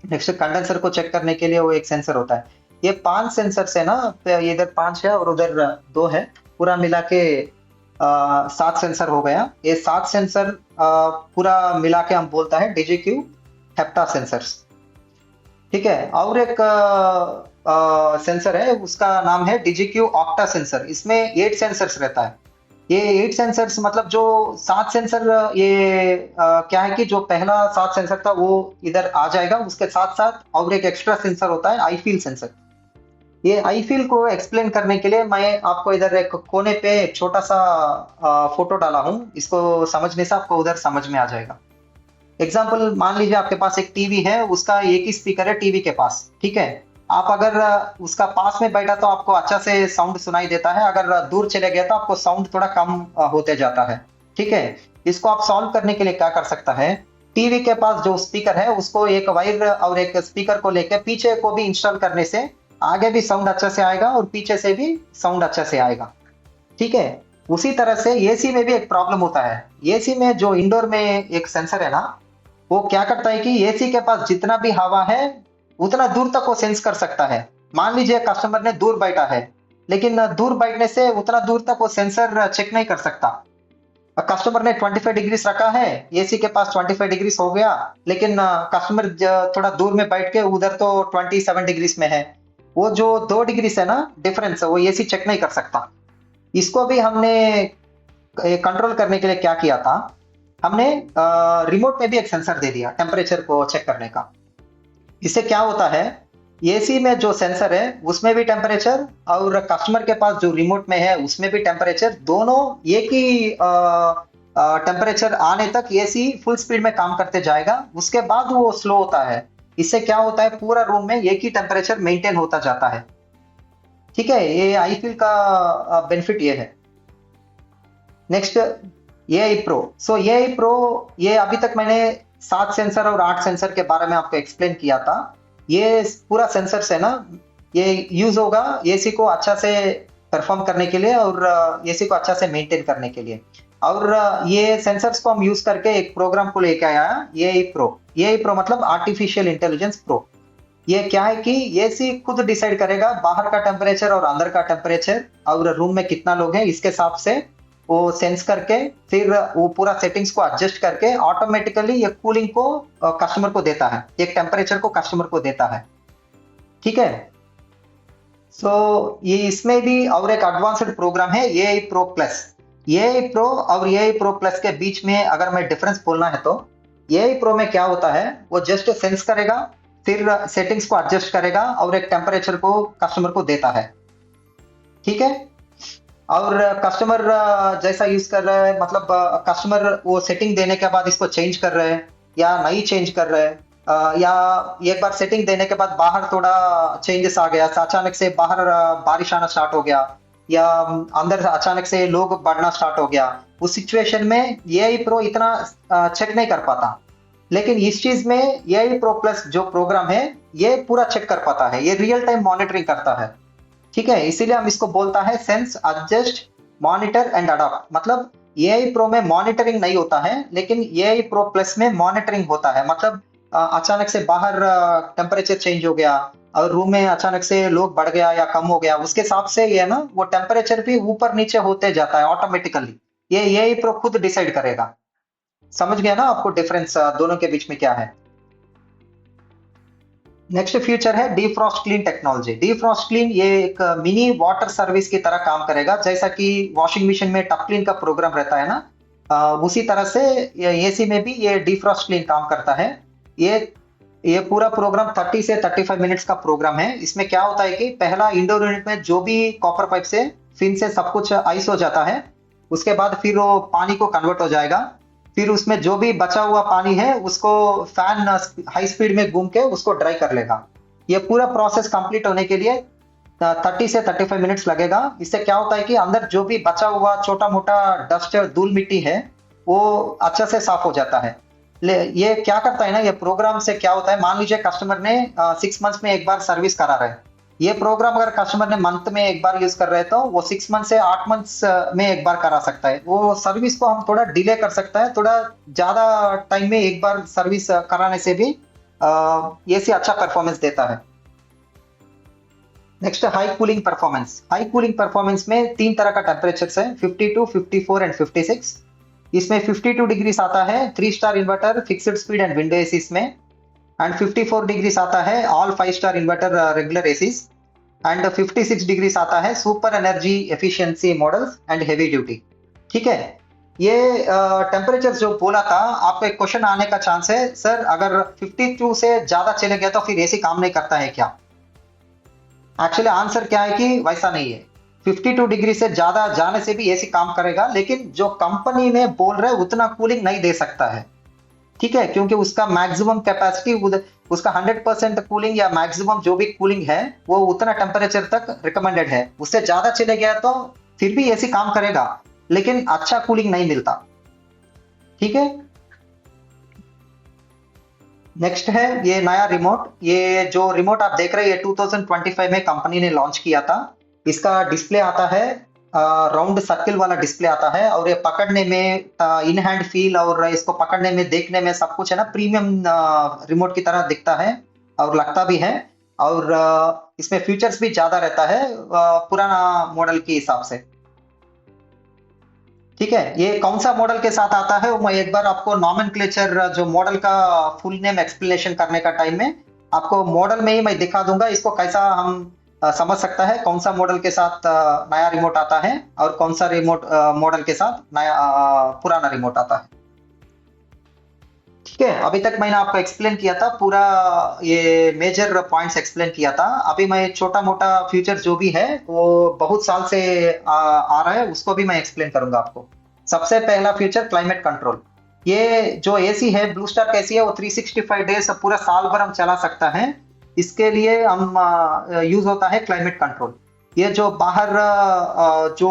नेक्स्ट कंडेंसर को चेक करने के लिए वो एक सेंसर होता है। ये 5 सेंसर है ना, तो इधर 5 है और उधर 2 है, पूरा मिला के सात सेंसर हो गया। ये सात सेंसर पूरा मिला के हम बोलता है DigiQ हेप्टा सेंसर्स। ठीक है, और एक सेंसर है, उसका नाम है DigiQ ऑक्टा सेंसर। इसमें 8 सेंसर्स रहता है। ये 8 सेंसर्स मतलब जो 7 सेंसर, ये क्या है कि जो पहला 7 सेंसर था वो इधर आ जाएगा, उसके साथ साथ और एक एक्स्ट्रा सेंसर होता है आई फील सेंसर। ये आई फील को एक्सप्लेन करने के लिए मैं आपको इधर एक कोने पे एक छोटा सा फोटो डाला हूँ, इसको समझने से आपको उधर समझ में आ जाएगा। एग्जाम्पल मान लीजिए आपके पास एक टीवी है, उसका एक ही स्पीकर है टीवी के पास। ठीक है, आप अगर उसका पास में बैठा तो आपको अच्छा से साउंड सुनाई देता है, अगर दूर चले गया तो आपको साउंड थोड़ा कम होते जाता है। ठीक है, इसको आप सॉल्व करने के लिए क्या कर सकता है, टीवी के पास जो स्पीकर है उसको एक वायर और एक स्पीकर को लेकर पीछे को भी इंस्टॉल करने से आगे भी साउंड अच्छा से आएगा और पीछे से भी साउंड अच्छा से आएगा। ठीक है, उसी तरह से एसी में भी एक प्रॉब्लम होता है। एसी में जो इंडोर में एक सेंसर है ना, वो क्या करता है कि एसी के पास जितना भी हवा है उतना दूर तक वो सेंस कर सकता है। मान लीजिए कस्टमर ने दूर बैठा है, लेकिन दूर बैठने से उतना दूर तक वो सेंसर चेक नहीं कर सकता। कस्टमर ने 25 डिग्री रखा है, एसी के पास 25 डिग्री हो गया, लेकिन कस्टमर थोड़ा दूर में बैठ के उधर तो 27 डिग्री में है, वो जो 2 डिग्री है ना डिफरेंस, वो एसी चेक नहीं कर सकता। इसको भी हमने कंट्रोल करने के लिए क्या किया था, हमने रिमोट में भी एक सेंसर दे दिया टेम्परेचर को चेक करने का। इससे क्या होता है, एसी में जो सेंसर है उसमें भी टेम्परेचर और कस्टमर के पास जो रिमोट में है उसमें भी टेम्परेचर, दोनों एक ही टेम्परेचर आने तक एसी फुल स्पीड में काम करते जाएगा, उसके बाद वो स्लो होता है। इससे क्या होता है, पूरा रूम में एक ही टेम्परेचर मेंटेन होता जाता है। ठीक है, ये आई फील का बेनिफिट ये है। Next AI pro. So AI pro, ये अभी तक मैंने 7 सेंसर और 8 सेंसर के बारे में आपको एक्सप्लेन किया था। ये पूरा सेंसर है ना, ये यूज होगा एसी को अच्छा से परफॉर्म करने के लिए और एसी को अच्छा से मेंटेन करने के लिए। और ये सेंसर्स को हम यूज करके एक प्रोग्राम को लेके आया, AI प्रो। AI प्रो मतलब आर्टिफिशियल इंटेलिजेंस प्रो। ये क्या है कि एसी खुद डिसाइड करेगा बाहर का टेम्परेचर और अंदर का टेम्परेचर और रूम में कितना लोग हैं, इसके हिसाब से वो सेंस करके फिर वो पूरा सेटिंग्स को एडजस्ट करके ऑटोमेटिकली ये कूलिंग को कस्टमर को देता है, एक टेम्परेचर को कस्टमर को देता है। ठीक है, सो ये इसमें भी और एक एडवांस्ड प्रोग्राम है AI pro plus. AI pro और AI प्रो प्लस के बीच में अगर मैं डिफरेंस बोलना है तो AI प्रो में क्या होता है, वो जस्ट सेंस करेगा, फिर सेटिंग्स को एडजस्ट करेगा और एक टेम्परेचर को कस्टमर को देता है। ठीक है, और कस्टमर जैसा यूज कर रहा है, मतलब कस्टमर वो सेटिंग देने के बाद इसको चेंज कर रहे हैं या नहीं चेंज कर रहे हैं, या एक बार सेटिंग देने के बाद बाहर थोड़ा चेंजेस आ गया, अचानक से बाहर बारिश आना स्टार्ट हो गया या अंदर अचानक से लोग बढ़ना स्टार्ट हो गया, उस सिचुएशन में AI प्रो इतना चेक नहीं कर पाता। लेकिन इस चीज में AI प्रो प्लस जो प्रोग्राम है ये पूरा चेक कर पाता है, ये रियल टाइम मॉनिटरिंग करता है। ठीक है, इसीलिए हम इसको बोलता है sense, adjust, monitor and adopt. मतलब AI प्रो में मॉनिटरिंग नहीं होता है, लेकिन AI प्रो प्लस में मॉनिटरिंग होता है। मतलब अचानक से बाहर टेम्परेचर चेंज हो गया और रूम में अचानक से लोग बढ़ गया या कम हो गया, उसके हिसाब से ये ना वो टेम्परेचर भी ऊपर नीचे होते जाता है ऑटोमेटिकली, ये AI प्रो खुद डिसाइड करेगा। समझ गया ना आपको डिफरेंस दोनों के बीच में क्या है। नेक्स्ट फीचर है defrost clean technology. Defrost clean ये एक मिनी वाटर सर्विस की तरह काम करेगा, जैसा कि वॉशिंग मशीन में टप क्लीन का प्रोग्राम रहता है ना, उसी तरह से एसी में भी ये डीफ्रॉस्ट क्लीन काम करता है। ये पूरा प्रोग्राम 30 से 35 मिनट्स का प्रोग्राम है। इसमें क्या होता है कि पहला इंडोर यूनिट में जो भी कॉपर पाइप से फिन से सब कुछ आइस हो जाता है, उसके बाद फिर वो पानी को कन्वर्ट हो जाएगा, फिर उसमें जो भी बचा हुआ पानी है उसको फैन हाई स्पीड में घूम के उसको ड्राई कर लेगा। ये पूरा प्रोसेस कंप्लीट होने के लिए 30 से 35 मिनट्स लगेगा। इससे क्या होता है कि अंदर जो भी बचा हुआ छोटा मोटा डस्ट धूल मिट्टी है वो अच्छा से साफ हो जाता है। ये क्या करता है ना, ये प्रोग्राम से क्या होता है, मान लीजिए कस्टमर ने 6 मंथ्स में एक बार सर्विस करा रहे हैं, ये प्रोग्राम अगर कस्टमर ने मंथ में एक बार यूज कर रहे हैं तो वो 6 मंथ से 8 मंथ्स में एक बार करा सकता है। वो सर्विस को हम थोड़ा डिले कर सकता है, थोड़ा ज्यादा टाइम में एक बार सर्विस कराने से भी ये से अच्छा परफॉर्मेंस देता है। Next high cooling performance. High cooling performance में तीन तरह का टेम्परेचर है, 52, 54 एंड 56। इसमें 52 डिग्रीज आता है 3 star inverter fixed speed and window ACs में, एंड 54 डिग्रीज आता है all 5 star inverter regular ACs, and 56 degrees आता है super energy efficiency models and heavy duty. ठीक है, ये टेम्परेचर जो बोला था, आपको एक क्वेश्चन आने का चांस है, सर अगर 52 से ज्यादा चले गया तो फिर एसी काम नहीं करता है क्या? एक्चुअली आंसर क्या है कि वैसा नहीं है। 52 डिग्री से ज्यादा जाने से भी एसी काम करेगा, लेकिन जो कंपनी में बोल रहे उतना कूलिंग नहीं दे सकता है। ठीक है, क्योंकि उसका मैक्सिमम कैपेसिटी, उसका 100% कूलिंग या मैक्सिमम जो भी कूलिंग है वो उतना टेम्परेचर तक रिकमेंडेड है। उससे ज्यादा चले गया तो फिर भी एसी काम करेगा, लेकिन अच्छा कूलिंग नहीं मिलता। ठीक है, नेक्स्ट है ये नया रिमोट। ये जो रिमोट आप देख रहे हैं ये 2025 में कंपनी ने लॉन्च किया था। इसका डिस्प्ले आता है राउंड सर्किल वाला डिस्प्ले आता है, और ये पकड़ने में इन हैंड फील और इसको पकड़ने में देखने में सब कुछ है ना प्रीमियम रिमोट की तरह दिखता है और लगता भी है। और इसमें फीचर्स भी ज्यादा रहता है पुराना मॉडल के हिसाब से। ठीक है, ये कौन सा मॉडल के साथ आता है वो मैं एक बार आपको नॉमेनक्लेचर जो मॉडल का फुल नेम एक्सप्लेनेशन करने का टाइम में आपको मॉडल में ही मैं दिखा दूंगा इसको कैसा हम समझ सकता है कौन सा मॉडल के साथ नया रिमोट आता है और कौन सा रिमोट मॉडल के साथ नया पुराना रिमोट आता है। ठीक है, अभी तक मैंने आपको एक्सप्लेन किया था पूरा, ये मेजर पॉइंट्स एक्सप्लेन किया था। अभी मैं छोटा मोटा फ्यूचर जो भी है वो बहुत साल से आ रहा है उसको भी मैं एक्सप्लेन करूंगा आपको। सबसे पहला फ्यूचर क्लाइमेट कंट्रोल। ये जो एसी है ब्लू स्टार का एसी है वो 365 डेज पूरा साल भर हम चला सकता है। इसके लिए हम यूज होता है क्लाइमेट कंट्रोल। ये जो बाहर जो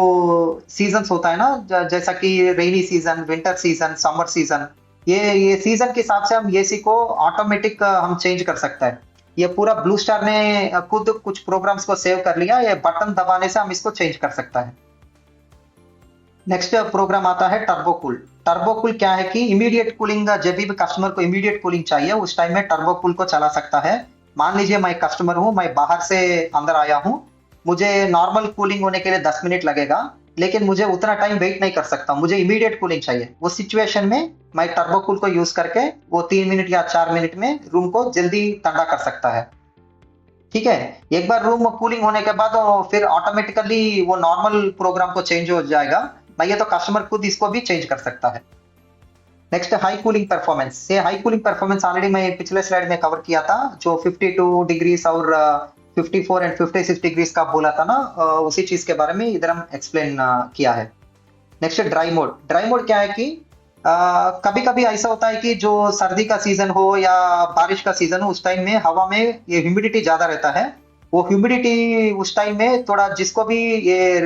सीजन्स होता है ना, जैसा कि rainy season, winter season, summer season, ये सीजन के हिसाब से हम एसी को ऑटोमेटिक हम चेंज कर सकता है। ये पूरा ब्लू स्टार ने खुद कुछ प्रोग्राम्स को सेव कर लिया, ये बटन दबाने से हम इसको चेंज कर सकता है। नेक्स्ट प्रोग्राम आता है टर्बोकूल। टर्बोकूल क्या है कि इमीडिएट कूलिंग, जब भी कस्टमर को इमीडिएट कूलिंग चाहिए उस टाइम में टर्बोकूल को चला सकता है। मान लीजिए मैं कस्टमर हूं, मैं बाहर से अंदर आया हूं, मुझे नॉर्मल कूलिंग होने के लिए 10 मिनट लगेगा, लेकिन मुझे उतना टाइम वेट नहीं कर सकता, मुझे इमीडिएट कूलिंग चाहिए। उस सिचुएशन में मैं टर्बोकूल को यूज करके वो 3 मिनट या 4 मिनट में रूम को जल्दी ठंडा कर सकता है। ठीक है, एक बार रूम कूलिंग होने के बाद वो फिर ऑटोमेटिकली वो नॉर्मल प्रोग्राम को चेंज हो जाएगा, नहीं ये तो कस्टमर खुद इसको भी चेंज कर सकता है। Next high cooling performance. ये हाई कूलिंग परफॉर्मेंस ऑलरेडी मैं पिछले स्लाइड में कवर किया था, जो 52 डिग्रीज और 54 एंड 56 डिग्रीज का बोला था ना, उसी चीज के बारे में इधर हम एक्सप्लेन किया है। Next dry mode. Dry mode क्या है कि कभी कभी ऐसा होता है कि जो सर्दी का सीजन हो या बारिश का सीजन हो उस टाइम में हवा में ये ह्यूमिडिटी ज्यादा रहता है। वो ह्यूमिडिटी उस टाइम में थोड़ा जिसको भी ये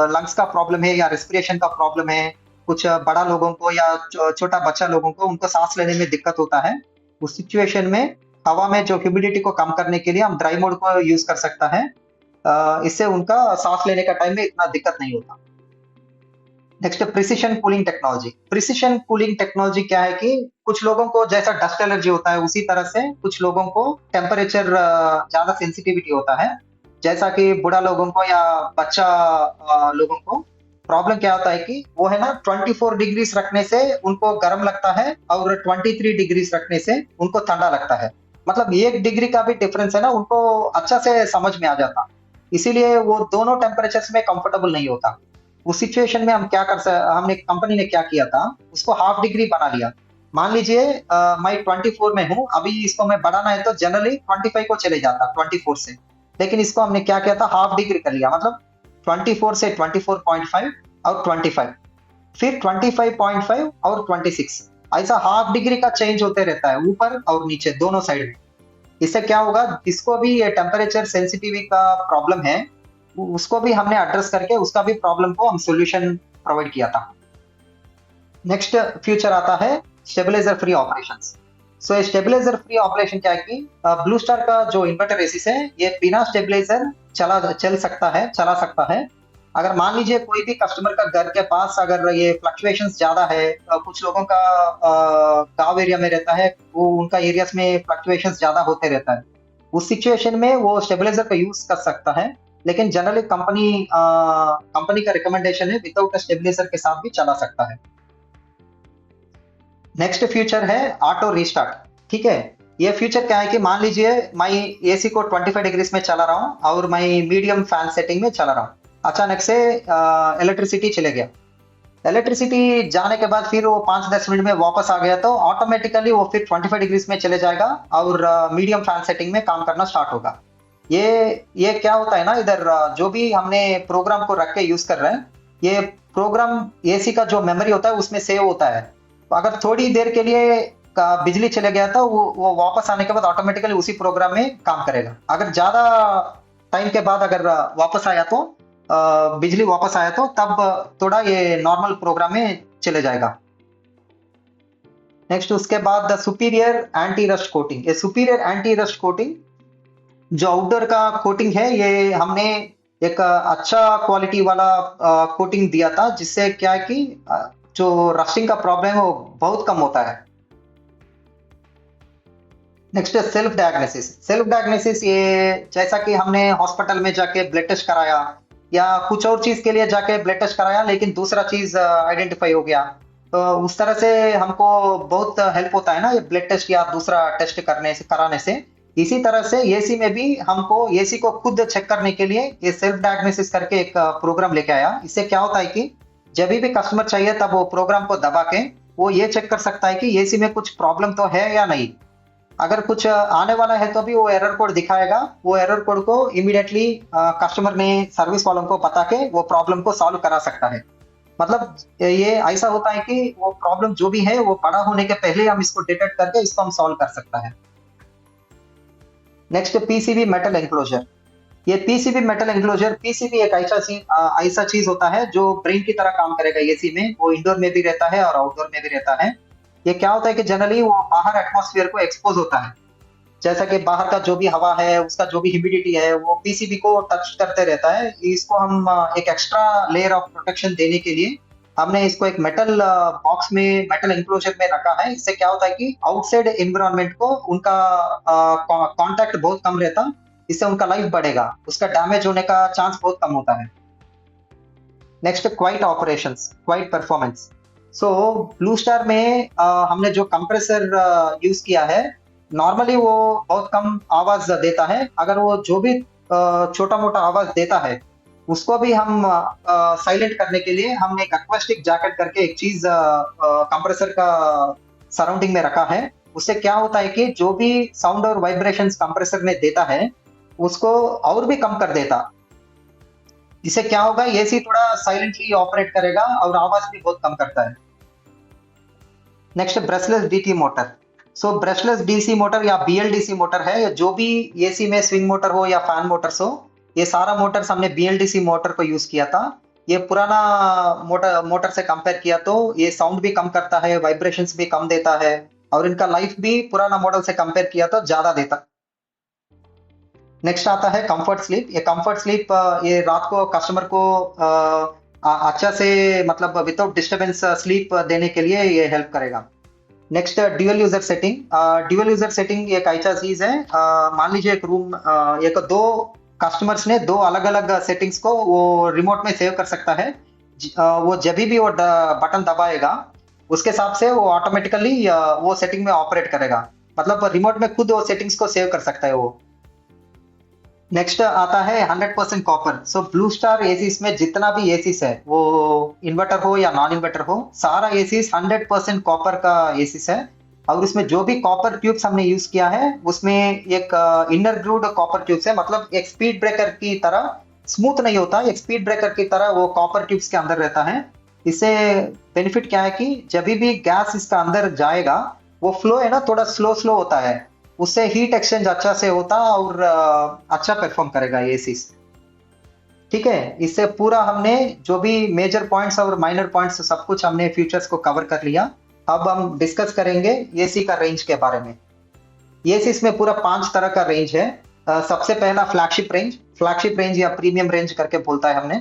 लंग्स का प्रॉब्लम है या रेस्पिरेशन का प्रॉब्लम है, कुछ बड़ा लोगों को या छोटा बच्चा लोगों को उनको सांस लेने में दिक्कत होता है। उस सिचुएशन में हवा में जो ह्यूमिडिटी को कम करने के लिए हम ड्राई मोड को यूज कर सकता है। इससे उनका सांस लेने का टाइम में इतना दिक्कत नहीं होता। Next precision cooling technology. Precision cooling technology क्या है कि कुछ लोगों को जैसा डस्ट एलर्जी होता है उसी तरह से कुछ लोगों को टेम्परेचर ज्यादा सेंसिटिविटी होता है, जैसा कि बूढ़ा लोगों को या बच्चा लोगों को। प्रॉब्लम क्या होता है कि वो है ना 24 डिग्रीज रखने से उनको गर्म लगता है और 23 डिग्रीज रखने से उनको ठंडा लगता है। मतलब 1 डिग्री का भी डिफरेंस है ना, उनको अच्छा से समझ में आ जाता, इसीलिए वो दोनों टेम्परेचर्स में कंफर्टेबल नहीं होता। उस सिचुएशन में हम क्या कर सकते, हमने कंपनी ने क्या किया था, उसको हाफ डिग्री बना लिया। मान लीजिए मैं 24 में हूँ, अभी इसको मैं बढ़ाना है तो जनरली 25 को चले जाता 24 से, लेकिन इसको हमने क्या किया था हाफ डिग्री कर लिया, मतलब 24 से 24.5 और 25, फिर 25.5 और 26, ऐसा हाफ डिग्री का चेंज होते रहता है ऊपर और नीचे दोनों साइड में। इससे क्या होगा, जिसको भी ये टेम्परेचर सेंसिटिविटी का प्रॉब्लम है उसको भी हमने एड्रेस करके उसका भी प्रॉब्लम को हम सॉल्यूशन प्रोवाइड किया था। नेक्स्ट फ्यूचर आता है स्टेबलाइजर फ्री ऑपरेशंस। सो ये स्टेबलाइजर फ्री ऑपरेशन क्या है कि ब्लू स्टार का जो इन्वर्टर एसीस है ये बिना स्टेबलाइजर चला सकता है। अगर मान लीजिए कोई भी कस्टमर का घर के पास अगर ये फ्लक्चुएशंस ज्यादा है, कुछ लोगों का गांव एरिया में रहता है, वो उनका एरियाज में फ्लक्चुएशंस ज्यादा होते रहता है, उस सिचुएशन में वो स्टेबलाइजर का यूज कर सकता है, लेकिन जनरली कंपनी का रिकमेंडेशन है विदाउट स्टेबलाइजर के साथ भी चला सकता है। नेक्स्ट फीचर है ऑटो रीस्टार्ट। ठीक है, ये फीचर क्या है कि मान लीजिए मैं एसी को 25 डिग्रीज में चला रहा हूँ और मैं मीडियम फैन सेटिंग में चला रहा हूँ, अचानक से इलेक्ट्रिसिटी चले गया। इलेक्ट्रिसिटी जाने के बाद फिर वो 5-10 मिनट में वापस आ गया तो ऑटोमेटिकली वो फिर 25 डिग्रीज में चले जाएगा और मीडियम फैन सेटिंग में काम करना स्टार्ट होगा। ये क्या होता है ना, इधर जो भी हमने प्रोग्राम को रख के यूज कर रहे हैं, ये प्रोग्राम एसी का जो मेमोरी होता है उसमें सेव होता है। तो अगर थोड़ी देर के लिए बिजली चले गया तो वो वापस आने के बाद ऑटोमेटिकली उसी प्रोग्राम में काम करेगा। अगर ज्यादा टाइम के बाद अगर वापस आया तो बिजली वापस आया तो तब थोड़ा ये नॉर्मल प्रोग्राम में चले जाएगा। नेक्स्ट उसके बाद the superior anti rust coating. ये सुपीरियर एंटी रस्ट कोटिंग जो आउटडोर का कोटिंग है, ये हमने एक अच्छा क्वालिटी वाला कोटिंग दिया था, जिससे क्या है कि जो रस्टिंग का प्रॉब्लम है वो बहुत कम होता है। Next self diagnosis. Self diagnosis ये जैसा कि हमने हॉस्पिटल में जाके ब्लड टेस्ट कराया या कुछ और चीज के लिए जाके ब्लड टेस्ट कराया लेकिन दूसरा चीज आइडेंटिफाई हो गया, तो उस तरह से हमको बहुत हेल्प होता है ना ये ब्लड टेस्ट या दूसरा टेस्ट करने से कराने से। इसी तरह से एसी में भी हमको एसी को खुद चेक करने के लिए ये सेल्फ डायग्नोसिस करके एक प्रोग्राम लेके आया। इससे क्या होता है कि जब भी कस्टमर चाहिए तब वो प्रोग्राम को दबा के वो ये चेक कर सकता है कि एसी में कुछ प्रॉब्लम तो है या नहीं। अगर कुछ आने वाला है तो भी वो एरर कोड दिखाएगा, वो एरर कोड को इमीडिएटली कस्टमर ने सर्विस वालों को बता के वो प्रॉब्लम को सॉल्व करा सकता है। मतलब ये ऐसा होता है कि वो प्रॉब्लम जो भी है वो बड़ा होने के पहले हम इसको डिटेक्ट करके इसको हम सॉल्व कर सकता है। Next PCB metal enclosure. ये पीसीबी मेटल एंक्लोजर, पीसीबी एक ऐसा चीज होता है जो ब्रेन की तरह काम करेगा एसी में। वो इंडोर में भी रहता है और आउटडोर में भी रहता है। ये क्या होता है कि जनरली वो बाहर एटमॉस्फेयर को एक्सपोज होता है, जैसा कि बाहर का जो भी हवा है उसका जो भी ह्यूमिडिटी है वो पीसीबी को टच करते रहता है। इसको हम एक एक्स्ट्रा लेयर ऑफ प्रोटेक्शन देने के लिए हमने इसको एक मेटल बॉक्स में, मेटल एंक्लोजर में रखा है। इससे क्या होता है कि आउटसाइड एनवायरनमेंट को उनका कांटेक्ट बहुत कम रहता, इससे उनका लाइफ बढ़ेगा, उसका डैमेज होने का चांस बहुत कम होता है। Next quite operations, quite performance. सो ब्लू स्टार में हमने जो कंप्रेसर यूज किया है, नॉर्मली वो बहुत कम आवाज देता है। अगर वो जो भी छोटा मोटा आवाज देता है उसको भी हम साइलेंट करने के लिए हमने एक एक्वास्टिक जैकेट करके एक चीज कंप्रेसर का सराउंडिंग में रखा है। उससे क्या होता है कि जो भी साउंड और वाइब्रेशंस कंप्रेसर में देता है उसको और भी कम कर देता। इससे क्या होगा, एसी थोड़ा साइलेंटली ऑपरेट करेगा और आवाज भी बहुत कम करता है। Next brushless DC motor. So brushless DC motor या बीएलडीसी मोटर है, या जो भी एसी में स्विंग मोटर हो या फैन मोटर्स हो, ये सारा मोटर्स हमने बीएलडीसी मोटर को यूज किया था। ये पुराना मोटर से कंपेयर किया तो ये साउंड भी कम करता है, वाइब्रेशंस भी कम देता है और इनका लाइफ भी पुराना मॉडल से कंपेयर किया तो ज्यादा देता। नेक्स्ट आता है कंफर्ट स्लीप। ये कंफर्ट स्लीप ये रात को कस्टमर को अच्छा से मतलब विदाउट डिस्टरबेंस स्लीप देने के लिए ये हेल्प करेगा। Next dual user setting. Dual user setting एक ऐसा चीज है, मान लीजिए एक रूम, एक दो कस्टमर्स ने दो अलग अलग सेटिंग्स को वो रिमोट में सेव कर सकता है। वो जब भी वो बटन दबाएगा उसके हिसाब से वो ऑटोमेटिकली वो सेटिंग में ऑपरेट करेगा, मतलब रिमोट में खुद वो सेटिंग्स को सेव कर सकता है वो। नेक्स्ट आता है 100% कॉपर। सो ब्लू स्टार एसीस में जितना भी एसीस है, वो इन्वर्टर हो या नॉन इन्वर्टर हो, सारा एसीस 100% कॉपर का एसीस है। और इसमें जो भी कॉपर ट्यूब्स हमने यूज किया है उसमें एक इनर ग्रूड कॉपर ट्यूब्स है, मतलब एक स्पीड ब्रेकर की तरह स्मूथ नहीं होता, एक स्पीड ब्रेकर की तरह वो कॉपर ट्यूब्स के अंदर रहता है। इससे बेनिफिट क्या है कि जब भी गैस इसका अंदर जाएगा वो फ्लो है ना थोड़ा स्लो स्लो होता है, उससे हीट एक्सचेंज अच्छा से होता और अच्छा परफॉर्म करेगा ये एसी। ठीक है, इससे पूरा हमने जो भी मेजर पॉइंट्स और माइनर पॉइंट्स सब कुछ हमने फीचर्स को कवर कर लिया। अब हम डिस्कस करेंगे एसी का रेंज के बारे में। एसी में पूरा 5 तरह का रेंज है। सबसे पहला फ्लैगशिप रेंज, फ्लैगशिप रेंज या प्रीमियम रेंज करके बोलता है हमने।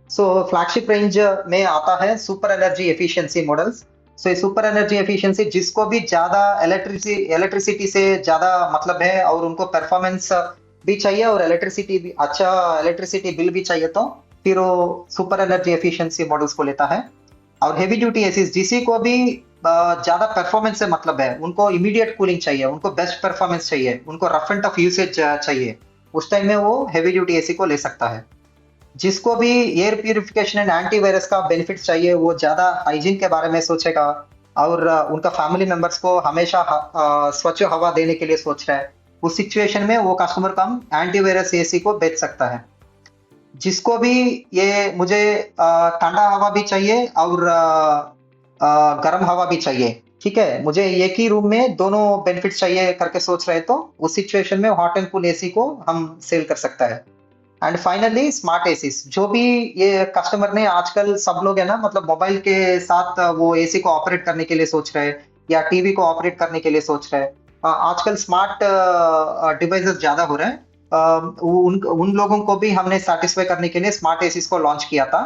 सो फ्लैगशिप रेंज में आता है सुपर एनर्जी एफिशिएंसी मॉडल्स। सो ये सुपर एनर्जी एफिशिएंसी जिसको भी ज्यादा इलेक्ट्रिसिटी से ज्यादा मतलब है और उनको परफॉर्मेंस भी चाहिए और इलेक्ट्रिसिटी भी अच्छा इलेक्ट्रिसिटी बिल भी चाहिए, तो फिर वो सुपर एनर्जी एफिशिएंसी मॉडल्स को लेता है। और हेवी ड्यूटी एसी जिसी को भी ज्यादा परफॉर्मेंस से मतलब है, उनको इमीडिएट कूलिंग चाहिए, उनको बेस्ट परफॉर्मेंस चाहिए, उनको रफ एंड टफ यूसेज चाहिए, उस टाइम में वो हेवी ड्यूटी एसी को ले सकता है। जिसको भी एयर प्यूरिफिकेशन एंड एंटीवायरस का बेनिफिट चाहिए, वो ज्यादा हाइजीन के बारे में सोचेगा और उनका फैमिली मेंबर्स को हमेशा स्वच्छ हवा देने के लिए सोच रहा है, उस सिचुएशन में वो कस्टमर को हम एंटीवायरस एसी को बेच सकता है। जिसको भी ये मुझे ठंडा हवा भी चाहिए और गर्म हवा भी चाहिए, ठीक है, मुझे एक ही रूम में दोनों बेनिफिट चाहिए करके सोच रहे, तो उस सिचुएशन में हॉट एंड कूल एसी को हम सेल कर सकता है। एंड फाइनली स्मार्ट एसीज, जो भी ये कस्टमर ने आजकल सब लोग है ना, मतलब मोबाइल के साथ वो एसी को ऑपरेट करने के लिए सोच रहे हैं या टीवी को ऑपरेट करने के लिए सोच रहे हैं। आजकल स्मार्ट डिवाइसेस ज्यादा हो रहे हैं, उन उन लोगों को भी हमने सेटिस्फाई करने के लिए स्मार्ट एसीज को लॉन्च किया था।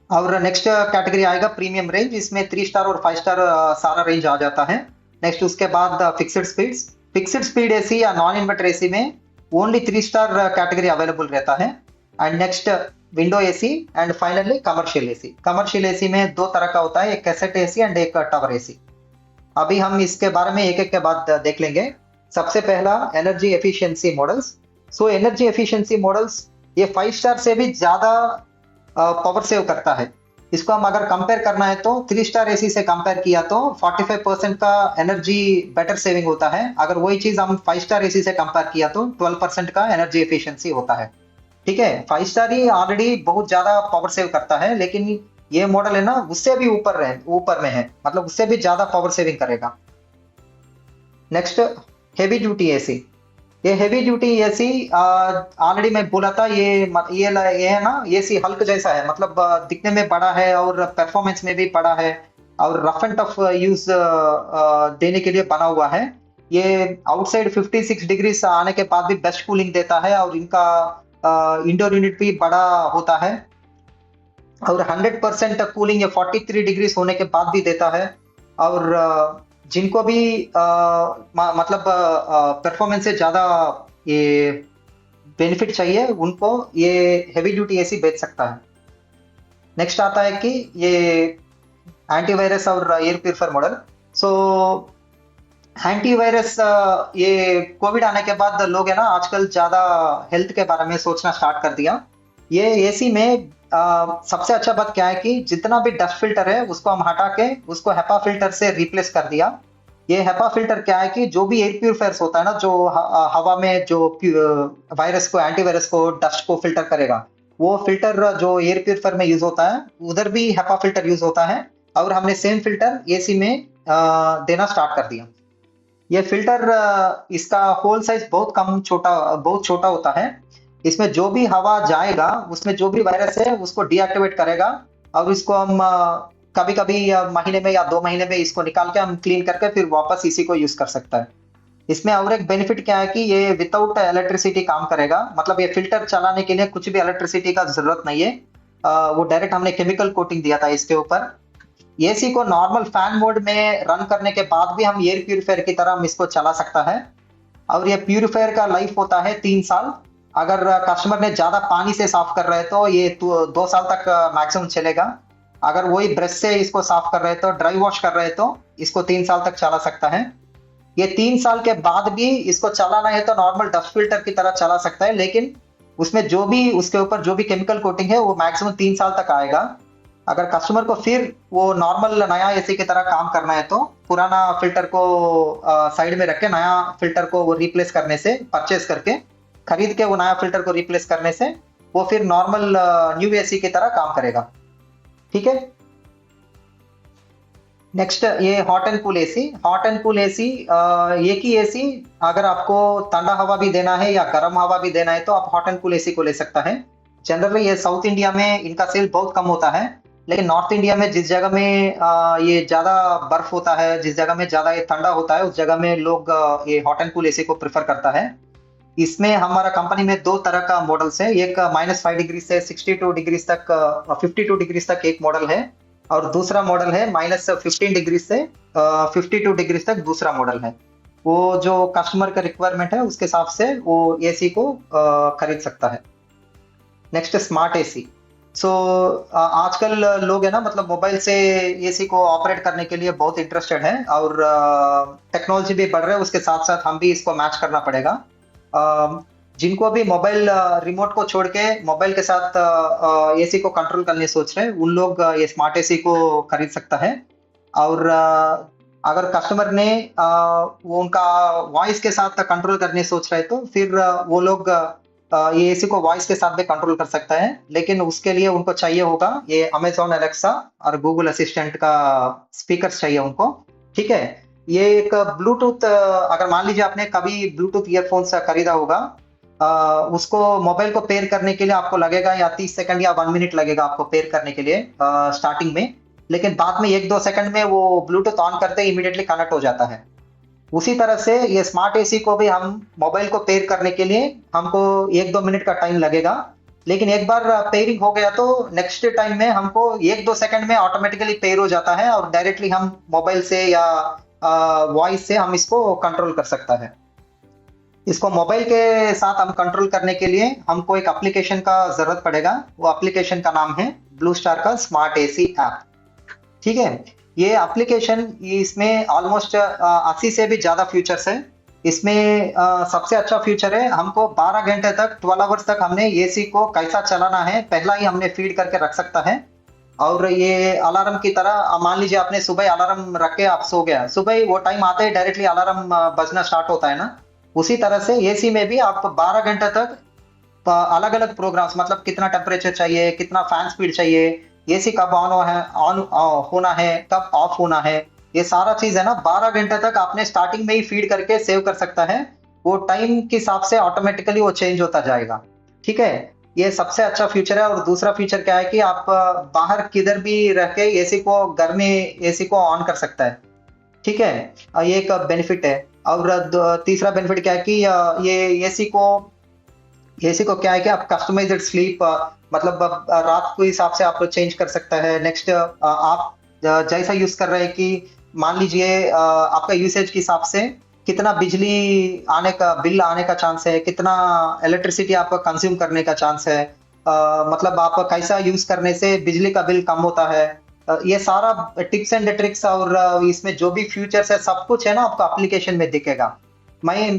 और नेक्स्ट कैटेगरी आएगा प्रीमियम रेंज, इसमें 3 स्टार और 5 स्टार सारा रेंज आ जाता है। नेक्स्ट उसके बाद फिक्स्ड स्पीड एसी या नॉन इन्वर्टर एसी में ओनली 3 स्टार कैटेगरी अवेलेबल रहता है। And next window AC and finally commercial AC में दो तरह का होता है, एक कैसेट एसी एंड एक टावर एसी। अभी हम इसके बारे में एक एक के बाद देख लेंगे। सबसे पहला energy efficiency models. So energy efficiency models ये 5 स्टार से भी ज्यादा पावर सेव करता है। इसको हम अगर कंपेयर करना है तो 3 स्टार एसी से कंपेयर किया तो 45% का एनर्जी बेटर सेविंग होता है। अगर वही चीज हम 5 स्टार एसी से कंपेयर किया तो 12% का एनर्जी एफिशिएंसी होता है। ठीक है, 5 स्टार ही ऑलरेडी बहुत ज्यादा पावर सेव करता है, लेकिन ये मॉडल है ना उससे भी ऊपर में है, मतलब उससे भी ज्यादा पावर सेविंग करेगा। Next heavy duty AC. ये हेवी ड्यूटी एसी ऑलरेडी मैं बोला था, ये है ना एसी हल्क जैसा है, मतलब दिखने में बड़ा है और परफॉर्मेंस में भी बड़ा है और रफ एंड टफ यूज देने के लिए बना हुआ है। ये आउटसाइड 56 डिग्री आने के बाद भी बेस्ट कूलिंग देता है और इनका इंडोर यूनिट भी बड़ा होता है और 100% कूलिंग ये 43 डिग्री होने के बाद भी देता है। और जिनको भी मतलब परफॉर्मेंस से ज्यादा ये बेनिफिट चाहिए, उनको ये हेवी ड्यूटी एसी बेच सकता है। नेक्स्ट आता है कि ये एंटीवायरस और एयर प्यूरिफायर मॉडल। सो एंटीवायरस, ये कोविड आने के बाद लोग है ना आजकल ज्यादा हेल्थ के बारे में सोचना स्टार्ट कर दिया। ये एसी में सबसे अच्छा बात क्या है कि जितना भी डस्ट फिल्टर है उसको हम हटा के उसको हेपा फिल्टर से रिप्लेस कर दिया। ये हेपा फिल्टर क्या है कि जो भी एयर प्यूरिफायर्स होता है ना, जो हवा में जो वायरस को एंटीवायरस को डस्ट को फिल्टर करेगा, वो फिल्टर जो एयर प्यूरिफायर में यूज होता है उधर भी हेपा फिल्टर यूज होता है और हमने सेम फिल्टर एसी में देना स्टार्ट कर दिया। ये फिल्टर इसका होल साइज बहुत छोटा होता है। इसमें जो भी हवा जाएगा उसमें जो भी वायरस है उसको डीएक्टिवेट करेगा और इसको हम कभी कभी महीने में या 2 महीने में इसको निकाल के हम क्लीन करके फिर वापस इसी को यूज कर सकता है। इसमें और एक बेनिफिट क्या है कि ये विदाउट इलेक्ट्रिसिटी काम करेगा, मतलब ये फिल्टर चलाने के लिए कुछ भी इलेक्ट्रिसिटी का जरूरत नहीं है। वो डायरेक्ट हमने केमिकल कोटिंग दिया था इसके ऊपर। एसी को नॉर्मल फैन मोड में रन करने के बाद भी हम एयर प्यूरिफायर की तरह हम इसको चला सकता है। और ये प्यूरिफायर का लाइफ होता है 3 साल। अगर कस्टमर ने ज्यादा पानी से साफ कर रहे हैं तो ये 2 साल तक मैक्सिमम चलेगा। अगर वही ब्रश से इसको साफ कर रहे हैं तो ड्राई वॉश कर रहे हैं तो इसको 3 साल तक चला सकता है। ये 3 साल के बाद भी इसको चलाना है तो नॉर्मल डस्ट फिल्टर की तरह चला सकता है, लेकिन उसमें जो भी उसके ऊपर जो भी केमिकल कोटिंग है वो मैक्सिमम 3 साल तक आएगा। अगर कस्टमर को फिर वो नॉर्मल नया एसी की तरह काम करना है तो पुराना फिल्टर को साइड में रख के नया फिल्टर को वो रिप्लेस करने से, परचेस करके खरीद के वो नया फिल्टर को रिप्लेस करने से वो फिर नॉर्मल न्यू एसी की तरह काम करेगा। ठीक है, नेक्स्ट ये हॉट एंड कूल एसी। एक ही एसी अगर आपको ठंडा हवा भी देना है या गर्म हवा भी देना है तो आप हॉट एंड कूल एसी को ले सकता है। जनरली ये साउथ इंडिया में इनका सेल बहुत कम होता है, लेकिन नॉर्थ इंडिया में जिस जगह में ये ज्यादा बर्फ होता है, जिस जगह में ज्यादा ये ठंडा होता है, उस जगह में लोग ये हॉट एंड कूल एसी को प्रेफर करता है। इसमें हमारा कंपनी में 2 तरह का मॉडल्स है, एक -5 डिग्री से 62 डिग्री तक 52 डिग्री तक एक मॉडल है और दूसरा मॉडल है -15 डिग्री से 52 डिग्री तक दूसरा मॉडल है। वो जो कस्टमर का रिक्वायरमेंट है उसके हिसाब से वो एसी को खरीद सकता है। Next smart AC. सो आजकल लोग है ना, मतलब मोबाइल से एसी को ऑपरेट करने के लिए बहुत इंटरेस्टेड है, और टेक्नोलॉजी भी बढ़ रहा है, उसके साथ साथ हम भी इसको मैच करना पड़ेगा। जिनको भी मोबाइल रिमोट को छोड़ के मोबाइल के साथ एसी को कंट्रोल करने सोच रहे हैं, उन लोग ये स्मार्ट एसी को खरीद सकता है। और अगर कस्टमर ने वो उनका वॉइस के साथ कंट्रोल करने सोच रहे हैं, तो फिर वो लोग ये एसी को वॉइस के साथ भी कंट्रोल कर सकता है, लेकिन उसके लिए उनको चाहिए होगा ये अमेजॉन अलेक्सा और गूगल असिस्टेंट का स्पीकर चाहिए उनको। ठीक है। ये एक ब्लूटूथ, अगर मान लीजिए आपने कभी ब्लूटूथ ईयरफोन्स खरीदा होगा, उसको मोबाइल को पेयर करने के लिए आपको लगेगा या 30 सेकंड या 1 मिनट लगेगा आपको पेयर करने के लिए स्टार्टिंग में, लेकिन बाद में 1-2 सेकंड में वो ब्लूटूथ ऑन करते इमीडिएटली कनेक्ट हो जाता है। उसी तरह से ये स्मार्ट एसी को भी हम मोबाइल को पेयर करने के लिए हमको 1-2 मिनट का टाइम लगेगा, लेकिन एक बार पेयरिंग हो गया तो नेक्स्ट टाइम में हमको 1-2 सेकंड में ऑटोमेटिकली पेयर हो जाता है, और डायरेक्टली हम मोबाइल से या वॉइस से हम इसको कंट्रोल कर सकता है। इसको मोबाइल के साथ हम कंट्रोल करने के लिए हमको एक एप्लीकेशन का जरूरत पड़ेगा। वो एप्लीकेशन का नाम है ब्लू स्टार का स्मार्ट एसी ऐप। ठीक है। ये एप्लीकेशन, इसमें ऑलमोस्ट 80 से भी ज्यादा फीचर्स है। इसमें सबसे अच्छा फीचर है, हमको 12 घंटे तक 12 आवर्स तक हमने एसी को कैसा चलाना है पहला ही हमने फीड करके रख सकता है। और ये अलार्म की तरह, मान लीजिए आपने सुबह अलार्म रख के आप सो गया, सुबह वो टाइम आते ही डायरेक्टली अलार्म बजना स्टार्ट होता है ना, उसी तरह से एसी में भी आप 12 घंटे तक अलग अलग प्रोग्राम्स, मतलब कितना टेम्परेचर चाहिए, कितना फैन स्पीड चाहिए, एसी कब ऑन होना है, कब ऑफ होना है, ये सारा चीज है ना 12 घंटे तक आपने स्टार्टिंग में ही फीड करके सेव कर सकता है। वो टाइम के हिसाब से ऑटोमेटिकली वो चेंज होता जाएगा। ठीक है। ये सबसे अच्छा फीचर है। और दूसरा फीचर क्या है कि आप बाहर किधर भी रह के एसी को, घर में एसी को ऑन कर सकता है। ठीक है। ये एक बेनिफिट है। और तीसरा बेनिफिट क्या है कि ये एसी को क्या है कि आप कस्टमाइज्ड स्लीप, मतलब रात के हिसाब से आप चेंज कर सकता है। नेक्स्ट आप जैसा यूज कर रहे हैं कि मान लीजिए आपका यूसेज के हिसाब से कितना बिजली आने का बिल आने का चांस है, कितना इलेक्ट्रिसिटी आपका कंज्यूम करने का चांस है, मतलब आप कैसा यूज करने से बिजली का बिल कम होता है, ये सारा टिप्स एंड ट्रिक्स और इसमें जो भी फीचर्स है सब कुछ है ना आपको एप्लीकेशन में दिखेगा। मैं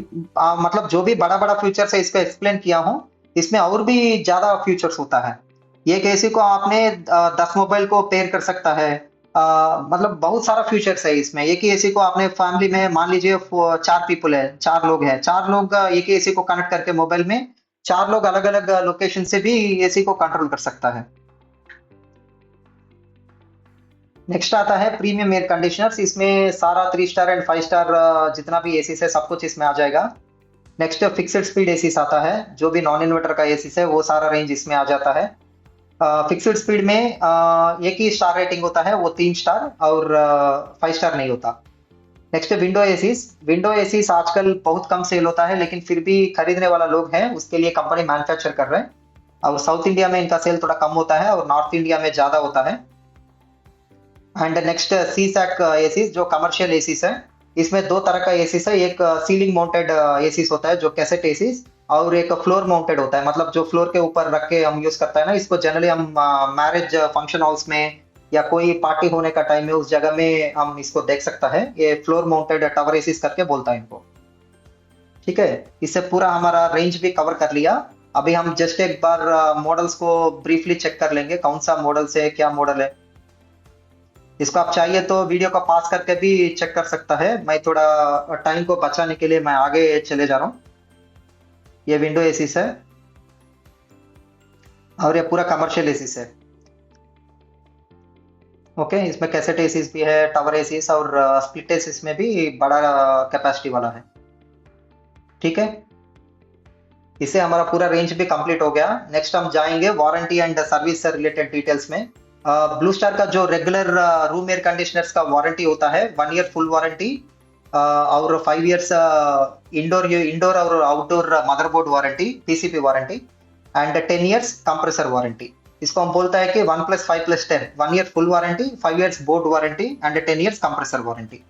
मतलब जो भी बड़ा बड़ा फीचर्स है इसको एक्सप्लेन किया हूँ, इसमें और भी ज्यादा फीचर्स होता है। ये कैसे को आपने 10 मोबाइल को पेयर कर सकता है, मतलब बहुत सारा फीचर्स है इसमें। एक ही एसी को आपने फैमिली में, मान लीजिए 4 पीपल है, 4 लोग हैं, 4 लोग एक ही एसी को कनेक्ट करके मोबाइल में 4 लोग अलग अलग लोकेशन से भी एसी को कंट्रोल कर सकता है। नेक्स्ट आता है प्रीमियम एयर कंडीशनर्स। इसमें सारा 3 स्टार एंड 5 स्टार जितना भी एसी है सब कुछ इसमें आ जाएगा। नेक्स्ट फिक्स्ड स्पीड एसी आता है, जो भी नॉन इन्वर्टर का एसी है वो सारा रेंज इसमें आ जाता है। फिक्स्ड स्पीड में एक ही स्टार रेटिंग होता है, वो 3 स्टार, और 5 स्टार नहीं होता। Next window ACs. Window ACs आजकल बहुत कम सेल होता है, लेकिन फिर भी खरीदने वाला लोग हैं, उसके लिए कंपनी मैन्युफैक्चर कर रहे हैं। और साउथ इंडिया में इनका सेल थोड़ा कम होता है और नॉर्थ इंडिया में ज्यादा होता है। एंड नेक्स्ट सी सैक एसीज, जो कमर्शियल एसीज है। इसमें दो तरह का एसीज है, एक सीलिंग माउंटेड एसीज होता है जो कैसेट एसीज, और एक फ्लोर माउंटेड होता है, मतलब जो फ्लोर के ऊपर रख के हम यूज करता है ना। इसको जनरली हम मैरिज फंक्शन हाउस में या कोई पार्टी होने का टाइम है उस जगह में हम इसको देख सकता है। ये फ्लोर माउंटेड टावर एसीज करके बोलता है इनको। ठीक है। इससे पूरा हमारा रेंज भी कवर कर लिया। अभी हम जस्ट एक बार मॉडल्स को ब्रीफली चेक कर लेंगे, कौन सा मॉडल से क्या मॉडल है। इसको आप चाहिए तो वीडियो को पास करके भी चेक कर सकता है। मैं थोड़ा टाइम को बचाने के लिए मैं आगे चले जा रहा हूँ। ये विंडो एसीस है और ये पूरा कमर्शियल एसीस है। ओके। इसमें कैसेट एसीस भी है, टावर एसीस और स्प्लिट एसीस में भी बड़ा कैपेसिटी वाला है। ठीक है। इससे हमारा पूरा रेंज भी कंप्लीट हो गया। नेक्स्ट हम जाएंगे वारंटी एंड सर्विस से रिलेटेड डिटेल्स में। ब्लू स्टार का जो रेगुलर रूम एयर कंडीशनर्स का वारंटी होता है, 1 ईयर फुल वारंटी, और 5 इयर्स इंडोर और outdoor motherboard warranty, PCP warranty, and 10 years compressor warranty. इसको हम बोलता है कि 1+5+10, 1 year full warranty, 5 years board warranty and 10 years compressor warranty.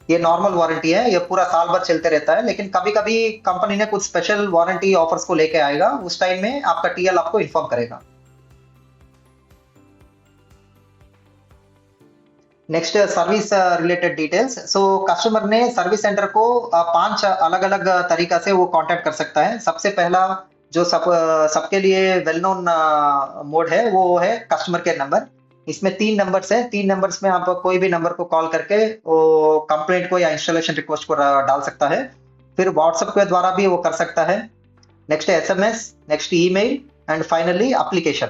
ये नॉर्मल वारंटी है, ये पूरा साल भर चलते रहता है, लेकिन कभी कभी कंपनी ने कुछ स्पेशल वारंटी ऑफर्स को लेके आएगा, उस टाइम में आपका टीएल आपको इन्फॉर्म करेगा। Next service related details. So customer ने सर्विस सेंटर को 5 अलग अलग तरीका से वो कांटेक्ट कर सकता है। सबसे पहला जो सबके लिए वेल नोन मोड है वो है कस्टमर केयर नंबर। इसमें 3 नंबर्स है, 3 नंबर्स में आप कोई भी नंबर को कॉल करके वो कंप्लेंट को या इंस्टॉलेशन रिक्वेस्ट को डाल सकता है। फिर व्हाट्सएप के द्वारा भी वो कर सकता है। Next SMS, next email and finally application.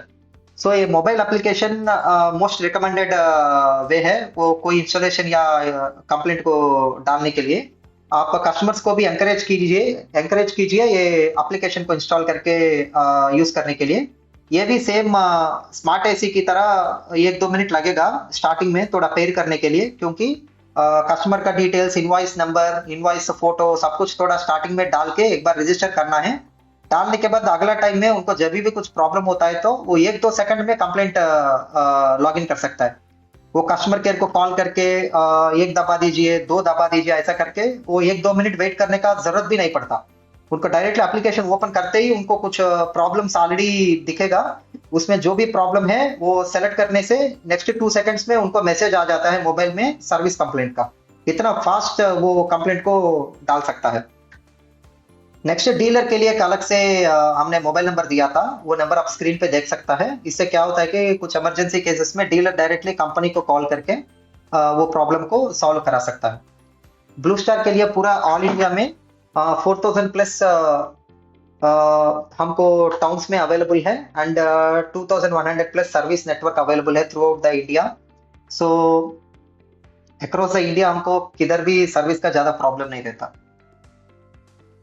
So ये mobile application most recommended way है वो कोई इंस्टॉलेशन या कंप्लेंट को डालने के लिए। आप कस्टमर्स को भी एंकरेज कीजिए ये एप्लीकेशन को इंस्टॉल करके यूज करने के लिए। ये भी सेम स्मार्ट एसी की तरह 1-2 मिनट लगेगा स्टार्टिंग में थोड़ा पेयर करने के लिए, क्योंकि कस्टमर का details, invoice number, invoice photo सब कुछ थोड़ा स्टार्टिंग में डाल के एक बार रजिस्टर करना है। डालने के बाद अगला टाइम में उनको जब भी कुछ प्रॉब्लम होता है तो वो 1-2 सेकंड में कंप्लेंट लॉग इन कर सकता है। वो कस्टमर केयर को कॉल करके 1 दबा दीजिए, 2 दबा दीजिए, ऐसा करके वो 1-2 मिनट वेट करने का जरूरत भी नहीं पड़ता। उनको डायरेक्टली एप्लीकेशन ओपन करते ही उनको कुछ प्रॉब्लम्स ऑलरेडी दिखेगा, उसमें जो भी प्रॉब्लम है वो सेलेक्ट करने से नेक्स्ट 2 सेकंड्स में उनको मैसेज आ जाता है मोबाइल में सर्विस कंप्लेंट का। इतना फास्ट वो कंप्लेंट को डाल सकता है। नेक्स्ट डीलर के लिए एक अलग से हमने मोबाइल नंबर दिया था, वो नंबर आप स्क्रीन पे देख सकता है। इससे क्या होता है कि कुछ इमरजेंसी केसेस में डीलर डायरेक्टली कंपनी को कॉल करके वो प्रॉब्लम को सॉल्व करा सकता है। ब्लू स्टार के लिए पूरा ऑल इंडिया में 4000 प्लस हमको टाउन्स में अवेलेबल है and 2100 plus service network available है throughout the India. So across the India हमको किधर भी सर्विस का ज्यादा प्रॉब्लम नहीं रहता।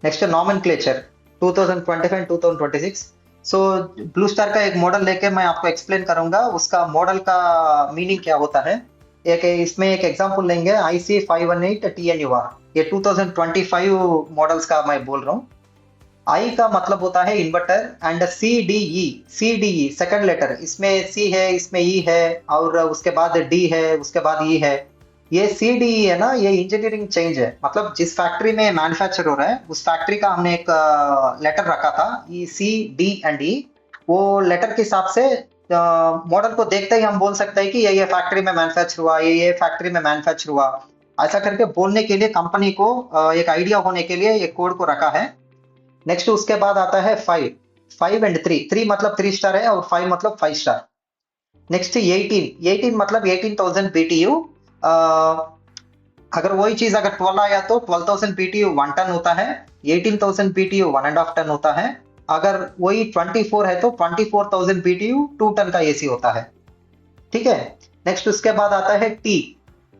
Next nomenclature 2025-2026। So Blue Star का एक मॉडल लेके मैं आपको एक्सप्लेन करूंगा, उसका मॉडल का मीनिंग क्या होता है। इसमें एक एग्जांपल लेंगे IC518 TNUR, ये 2025 मॉडल्स का मैं बोल रहा हूँ। आई का मतलब होता है inverter and CDE second letter, इसमें C है, इसमें E है और उसके बाद D है, उसके बाद E है। ये CDE है ना, ये इंजीनियरिंग चेंज है, मतलब जिस फैक्ट्री में मैन्युफैक्चर हो रहा है उस फैक्ट्री का हमने एक लेटर रखा था C, D एंड E। वो लेटर के हिसाब से मॉडल को देखते ही हम बोल सकते हैं कि ये फैक्ट्री में मैन्युफैक्चर हुआ, ये फैक्ट्री में मैन्युफैक्चर हुआ। ऐसा करके बोलने के लिए कंपनी को एक आइडिया होने के लिए एक कोड को रखा है। नेक्स्ट उसके बाद आता है 5 एंड 3 मतलब 3 स्टार है और 5 मतलब 5 स्टार। नेक्स्ट 18 मतलब 18,000 BTU। अगर वही चीज अगर 12 आया तो 12,000 BTU 1 टन होता है, 18,000 BTU 1.5 टन होता है। अगर वही 24 है तो 24,000 BTU 2 टन का एसी होता है। ठीक है। नेक्स्ट उसके बाद आता है टी,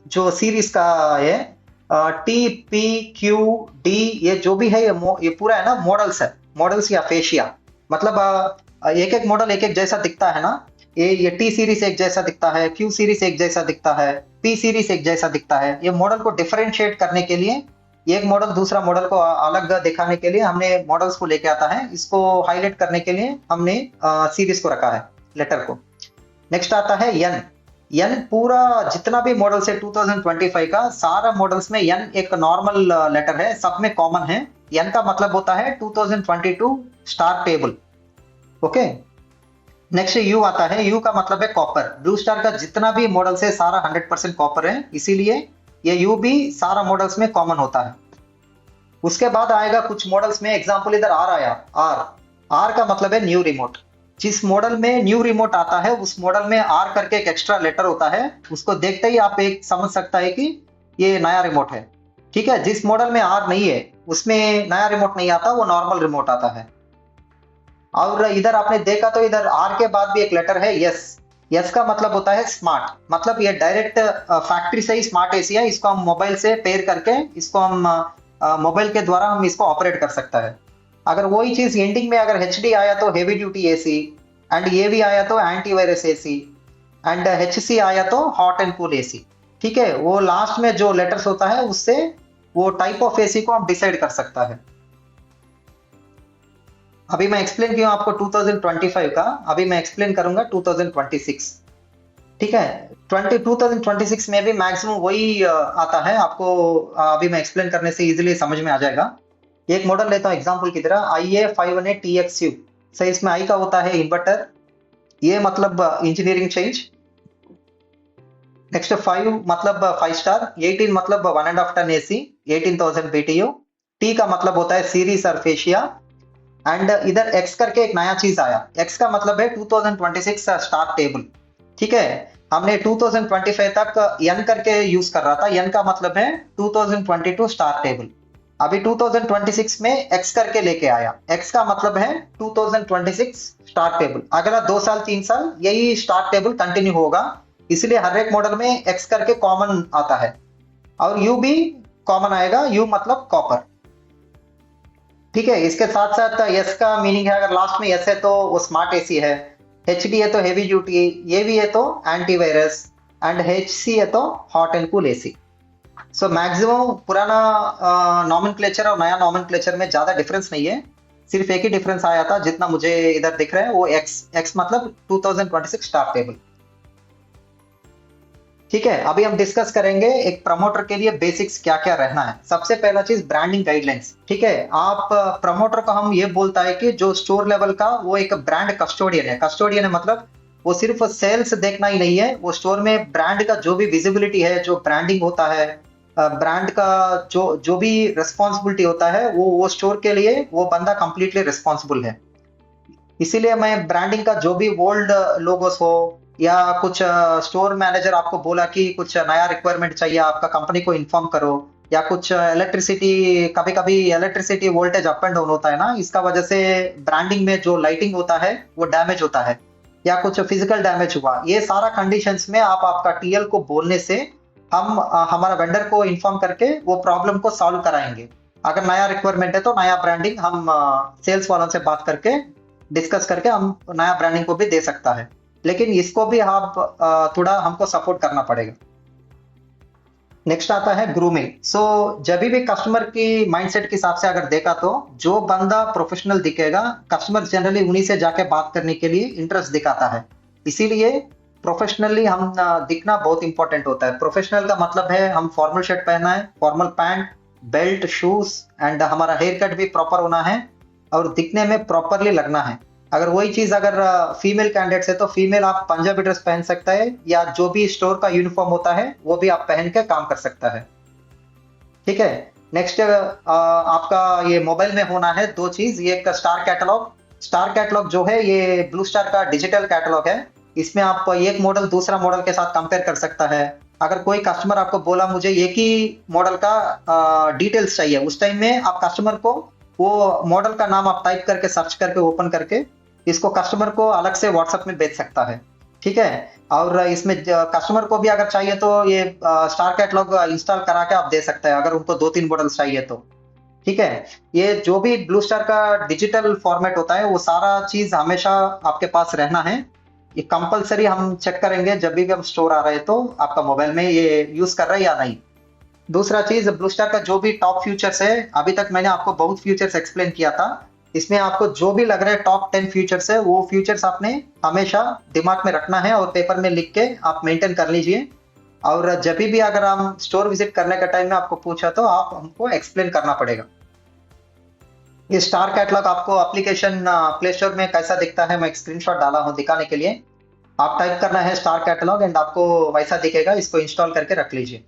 जो सीरीज का है। TPQD ये जो भी है ये पूरा है ना मॉडल्स या फेशिया, मतलब एक एक मॉडल एक एक जैसा दिखता है ना। ये टी सीरीज एक जैसा दिखता है, क्यू सीरीज एक जैसा दिखता है, पी सीरीज एक जैसा दिखता है। ये मॉडल को डिफरेंशिएट करने के लिए, एक मॉडल दूसरा मॉडल को अलग दिखाने के लिए हमने मॉडल्स को लेके आता है। इसको हाईलाइट करने के लिए हमने सीरीज को रखा है, लेटर को। नेक्स्ट आता है एन पूरा जितना भी मॉडल्स है 2025 का सारा मॉडल्स में एन एक नॉर्मल लेटर है, सब में कॉमन है। एन का मतलब होता है 2022 star table. Okay. Next you आता है, यू का मतलब है कॉपर। ब्लू स्टार का जितना भी मॉडल्स है सारा 100% कॉपर है, इसीलिए ये यू भी सारा मॉडल्स में कॉमन होता है। उसके बाद आएगा कुछ मॉडल्स में, एग्जांपल इधर आर आया, आर का मतलब है न्यू रिमोट। जिस मॉडल में न्यू रिमोट आता है उस मॉडल में आर करके एक एक्स्ट्रा लेटर होता है, उसको देखते ही आप एक समझ सकता है कि ये नया रिमोट है। ठीक है। जिस मॉडल में आर नहीं है उसमें नया रिमोट नहीं आता, वो नॉर्मल रिमोट आता है। और इधर आपने देखा तो इधर आर के बाद भी एक लेटर है यस का मतलब होता है स्मार्ट, मतलब ये डायरेक्ट फैक्ट्री से ही स्मार्ट एसी है। इसको हम मोबाइल से पेयर करके इसको हम मोबाइल के द्वारा हम इसको ऑपरेट कर सकता है। अगर वही चीज एंडिंग में अगर HD आया तो heavy duty AC, and AV आया तो एंटीवायरस एसी, एंड HC आया तो हॉट एंड कूल एसी। ठीक है। वो लास्ट में जो लेटर्स होता है उससे वो टाइप ऑफ एसी को हम डिसाइड कर सकता है। अभी मैं एक्सप्लेन किया हूं आपको 2025 का, अभी मैं एक्सप्लेन करूंगा 2026। ठीक है, 2026 में भी मैक्सिमम वही आता है आपको। अभी मैं एक्सप्लेन करने से इजीली समझ में आ जाएगा। एक मॉडल लेता हूँ एग्जांपल की तरह, IA518TXU। सही, इसमें आई का होता है इन्वर्टर, ये मतलब इंजीनियरिंग चेंज। नेक्स्ट 5 मतलब 5 स्टार, 18 मतलब 1.5 टन AC, 18,000 BTU। टी का मतलब होता है सीरीज और फेशिया। एंड इधर एक्स करके एक नया चीज आया, एक्स का मतलब है 2026 स्टार्ट टेबल। ठीक है, हमने 2025 तक एन करके यूज कर रहा था, एन का मतलब है 2022 स्टार टेबल। अभी 2026 में एक्स करके लेके आया, एक्स का मतलब है 2026 स्टार टेबल। अगला 2 साल 3 साल यही स्टार टेबल कंटिन्यू होगा, इसलिए हर एक मॉडल में एक्स करके कॉमन आता है, और यू भी कॉमन आएगा, यू मतलब कॉपर। ठीक है, इसके साथ साथ एस का मीनिंग है, अगर लास्ट में एस है तो वो स्मार्ट एसी है, एच डी है तो हेवी ड्यूटी, ये भी है तो एंटीवायरस, एंड एच सी है तो hot and cool AC. So maximum पुराना नॉमेनक्लेचर और नया नॉमेनक्लेचर में ज्यादा डिफरेंस नहीं है, सिर्फ एक ही डिफरेंस आया था जितना मुझे इधर दिख रहा है, वो एक्स, एक्स मतलब 2026 स्टार टेबल। ठीक है, अभी हम डिस्कस करेंगे एक प्रमोटर के लिए बेसिक्स क्या क्या रहना है। सबसे पहला चीज ब्रांडिंग गाइडलाइंस। ठीक है, आप प्रमोटर को हम ये बोलता है कि जो स्टोर लेवल का वो एक ब्रांड कस्टोडियन है। कस्टोडियन है मतलब वो सिर्फ सेल्स देखना ही नहीं है, वो स्टोर में ब्रांड का जो भी विजिबिलिटी है, जो ब्रांडिंग होता है, ब्रांड का जो जो भी रिस्पॉन्सिबिलिटी होता है, वो स्टोर के लिए वो बंदा कंप्लीटली रिस्पॉन्सिबल है। इसीलिए मैं ब्रांडिंग का जो भी ओल्ड लोगोस हो, या कुछ स्टोर मैनेजर आपको बोला कि कुछ नया रिक्वायरमेंट चाहिए, आपका कंपनी को इन्फॉर्म करो, या कुछ इलेक्ट्रिसिटी, कभी कभी electricity voltage up and down होता है ना, इसका वजह से ब्रांडिंग में जो लाइटिंग होता है वो डैमेज होता है, या कुछ फिजिकल डैमेज हुआ, ये सारा कंडीशंस में आप आपका टीएल को बोलने से हम हमारा वेंडर को इन्फॉर्म करके वो प्रॉब्लम को सॉल्व कराएंगे। अगर नया रिक्वायरमेंट है तो नया ब्रांडिंग हम सेल्स वालों से बात करके डिस्कस करके हम नया ब्रांडिंग को भी दे सकता है, लेकिन इसको भी आप थोड़ा हमको सपोर्ट करना पड़ेगा। नेक्स्ट आता है ग्रूमिंग। सो जब भी कस्टमर की माइंडसेट के हिसाब से अगर देखा तो जो बंदा प्रोफेशनल दिखेगा, कस्टमर जनरली उन्हीं से जाके बात करने के लिए इंटरेस्ट दिखाता है। इसीलिए प्रोफेशनली हम दिखना बहुत इंपॉर्टेंट होता है। प्रोफेशनल का मतलब है हम फॉर्मल शर्ट पहनना है, formal pant, belt, shoes, and हमारा हेयर कट भी प्रॉपर होना है, और दिखने में प्रॉपरली लगना है। अगर वही चीज अगर फीमेल कैंडिडेट्स है तो फीमेल आप पंजाबी ड्रेस पहन सकता है, या जो भी स्टोर का यूनिफॉर्म होता है वो भी आप पहन के काम कर सकता है। ठीक है, नेक्स्ट आपका ये मोबाइल में होना है दो चीज, ये एक स्टार कैटलॉग। स्टार कैटलॉग जो है ये ब्लू स्टार का डिजिटल कैटलॉग है, इसमें आप एक मॉडल दूसरा मॉडल के साथ कंपेयर कर सकता है। अगर कोई कस्टमर आपको बोला मुझे एक ही मॉडल का डिटेल्स चाहिए, उस टाइम में आप कस्टमर को वो मॉडल का नाम आप टाइप करके सर्च करके ओपन करके इसको कस्टमर को अलग से व्हाट्सएप में भेज सकता है। ठीक है, और इसमें कस्टमर को भी अगर चाहिए तो ये स्टार कैटलॉग इंस्टॉल करा के आप दे सकते हैं, अगर उनको 2-3 मॉडल्स चाहिए तो। ठीक है, ये जो भी ब्लू स्टार का डिजिटल फॉर्मेट होता है वो सारा चीज हमेशा आपके पास रहना है, ये कंपलसरी हम चेक करेंगे जब भी हम स्टोर आ रहे हैं तो आपका मोबाइल में ये यूज कर रहे हैं या नहीं। दूसरा चीज, ब्लू स्टार का जो भी टॉप फीचर्स है, अभी तक मैंने आपको बहुत फीचर्स एक्सप्लेन किया था, इसमें आपको जो भी लग रहा है टॉप 10 फीचर्स है, वो फीचर्स आपने हमेशा दिमाग में रखना है और पेपर में लिख के आप मेंटेन कर लीजिए। और जब भी अगर हम स्टोर विजिट करने का टाइम में आपको पूछा तो आप हमको एक्सप्लेन करना पड़ेगा। ये स्टार कैटलॉग आपको एप्लीकेशन प्ले स्टोर में कैसा दिखता है, मैं एक स्क्रीनशॉट डाला हूं दिखाने के लिए। आप टाइप करना है स्टार कैटलॉग एंड आपको वैसा दिखेगा, इसको इंस्टॉल करके रख लीजिए।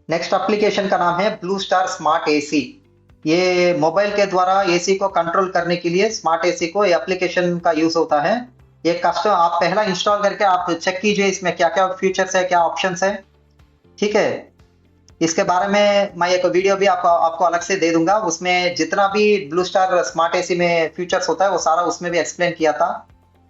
नेक्स्ट एप्लीकेशन का नाम है ब्लू स्टार स्मार्ट एसी। ये मोबाइल के द्वारा एसी को कंट्रोल करने के लिए स्मार्ट एसी को एप्लीकेशन का यूज होता है। ये कस्टम आप पहला इंस्टॉल करके आप चेक कीजिए इसमें क्या क्या फीचर्स है, क्या ऑप्शंस है। ठीक है, इसके बारे में मैं एक वीडियो भी आपको अलग से दे दूंगा, उसमें जितना भी ब्लू स्टार स्मार्ट एसी में फीचर्स होता है वो सारा उसमें भी एक्सप्लेन किया था।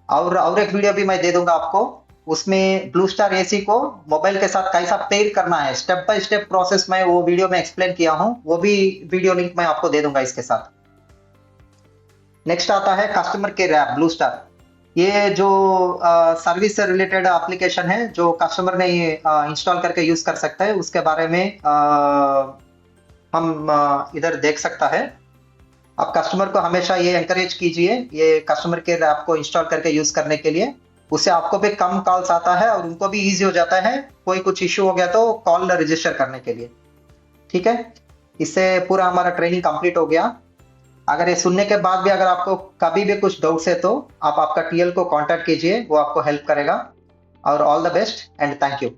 और एक वीडियो भी मैं दे दूंगा आपको, उसमें ब्लू स्टार एसी को मोबाइल के साथ कैसा पेयर करना है, स्टेप बाय स्टेप प्रोसेस में वो वीडियो में एक्सप्लेन किया हूं, वो भी वीडियो लिंक मैं आपको दे दूंगा इसके साथ। नेक्स्ट आता है customer care app blue star. ये जो सर्विस से रिलेटेड एप्लीकेशन है जो कस्टमर ने इंस्टॉल करके यूज कर सकता है, उसके बारे में हम इधर देख सकता है। आप कस्टमर को हमेशा ये एंकरेज कीजिए ये कस्टमर केयर ऐप को इंस्टॉल करके यूज करने के लिए। उससे आपको भी कम कॉल्स आता है और उनको भी इजी हो जाता है, कोई कुछ इश्यू हो गया तो कॉल रजिस्टर करने के लिए। ठीक है, इससे पूरा हमारा ट्रेनिंग कंप्लीट हो गया। अगर ये सुनने के बाद भी अगर आपको कभी भी कुछ डाउट्स है तो आप आपका टीएल को कांटेक्ट कीजिए, वो आपको हेल्प करेगा। और all the best and thank you.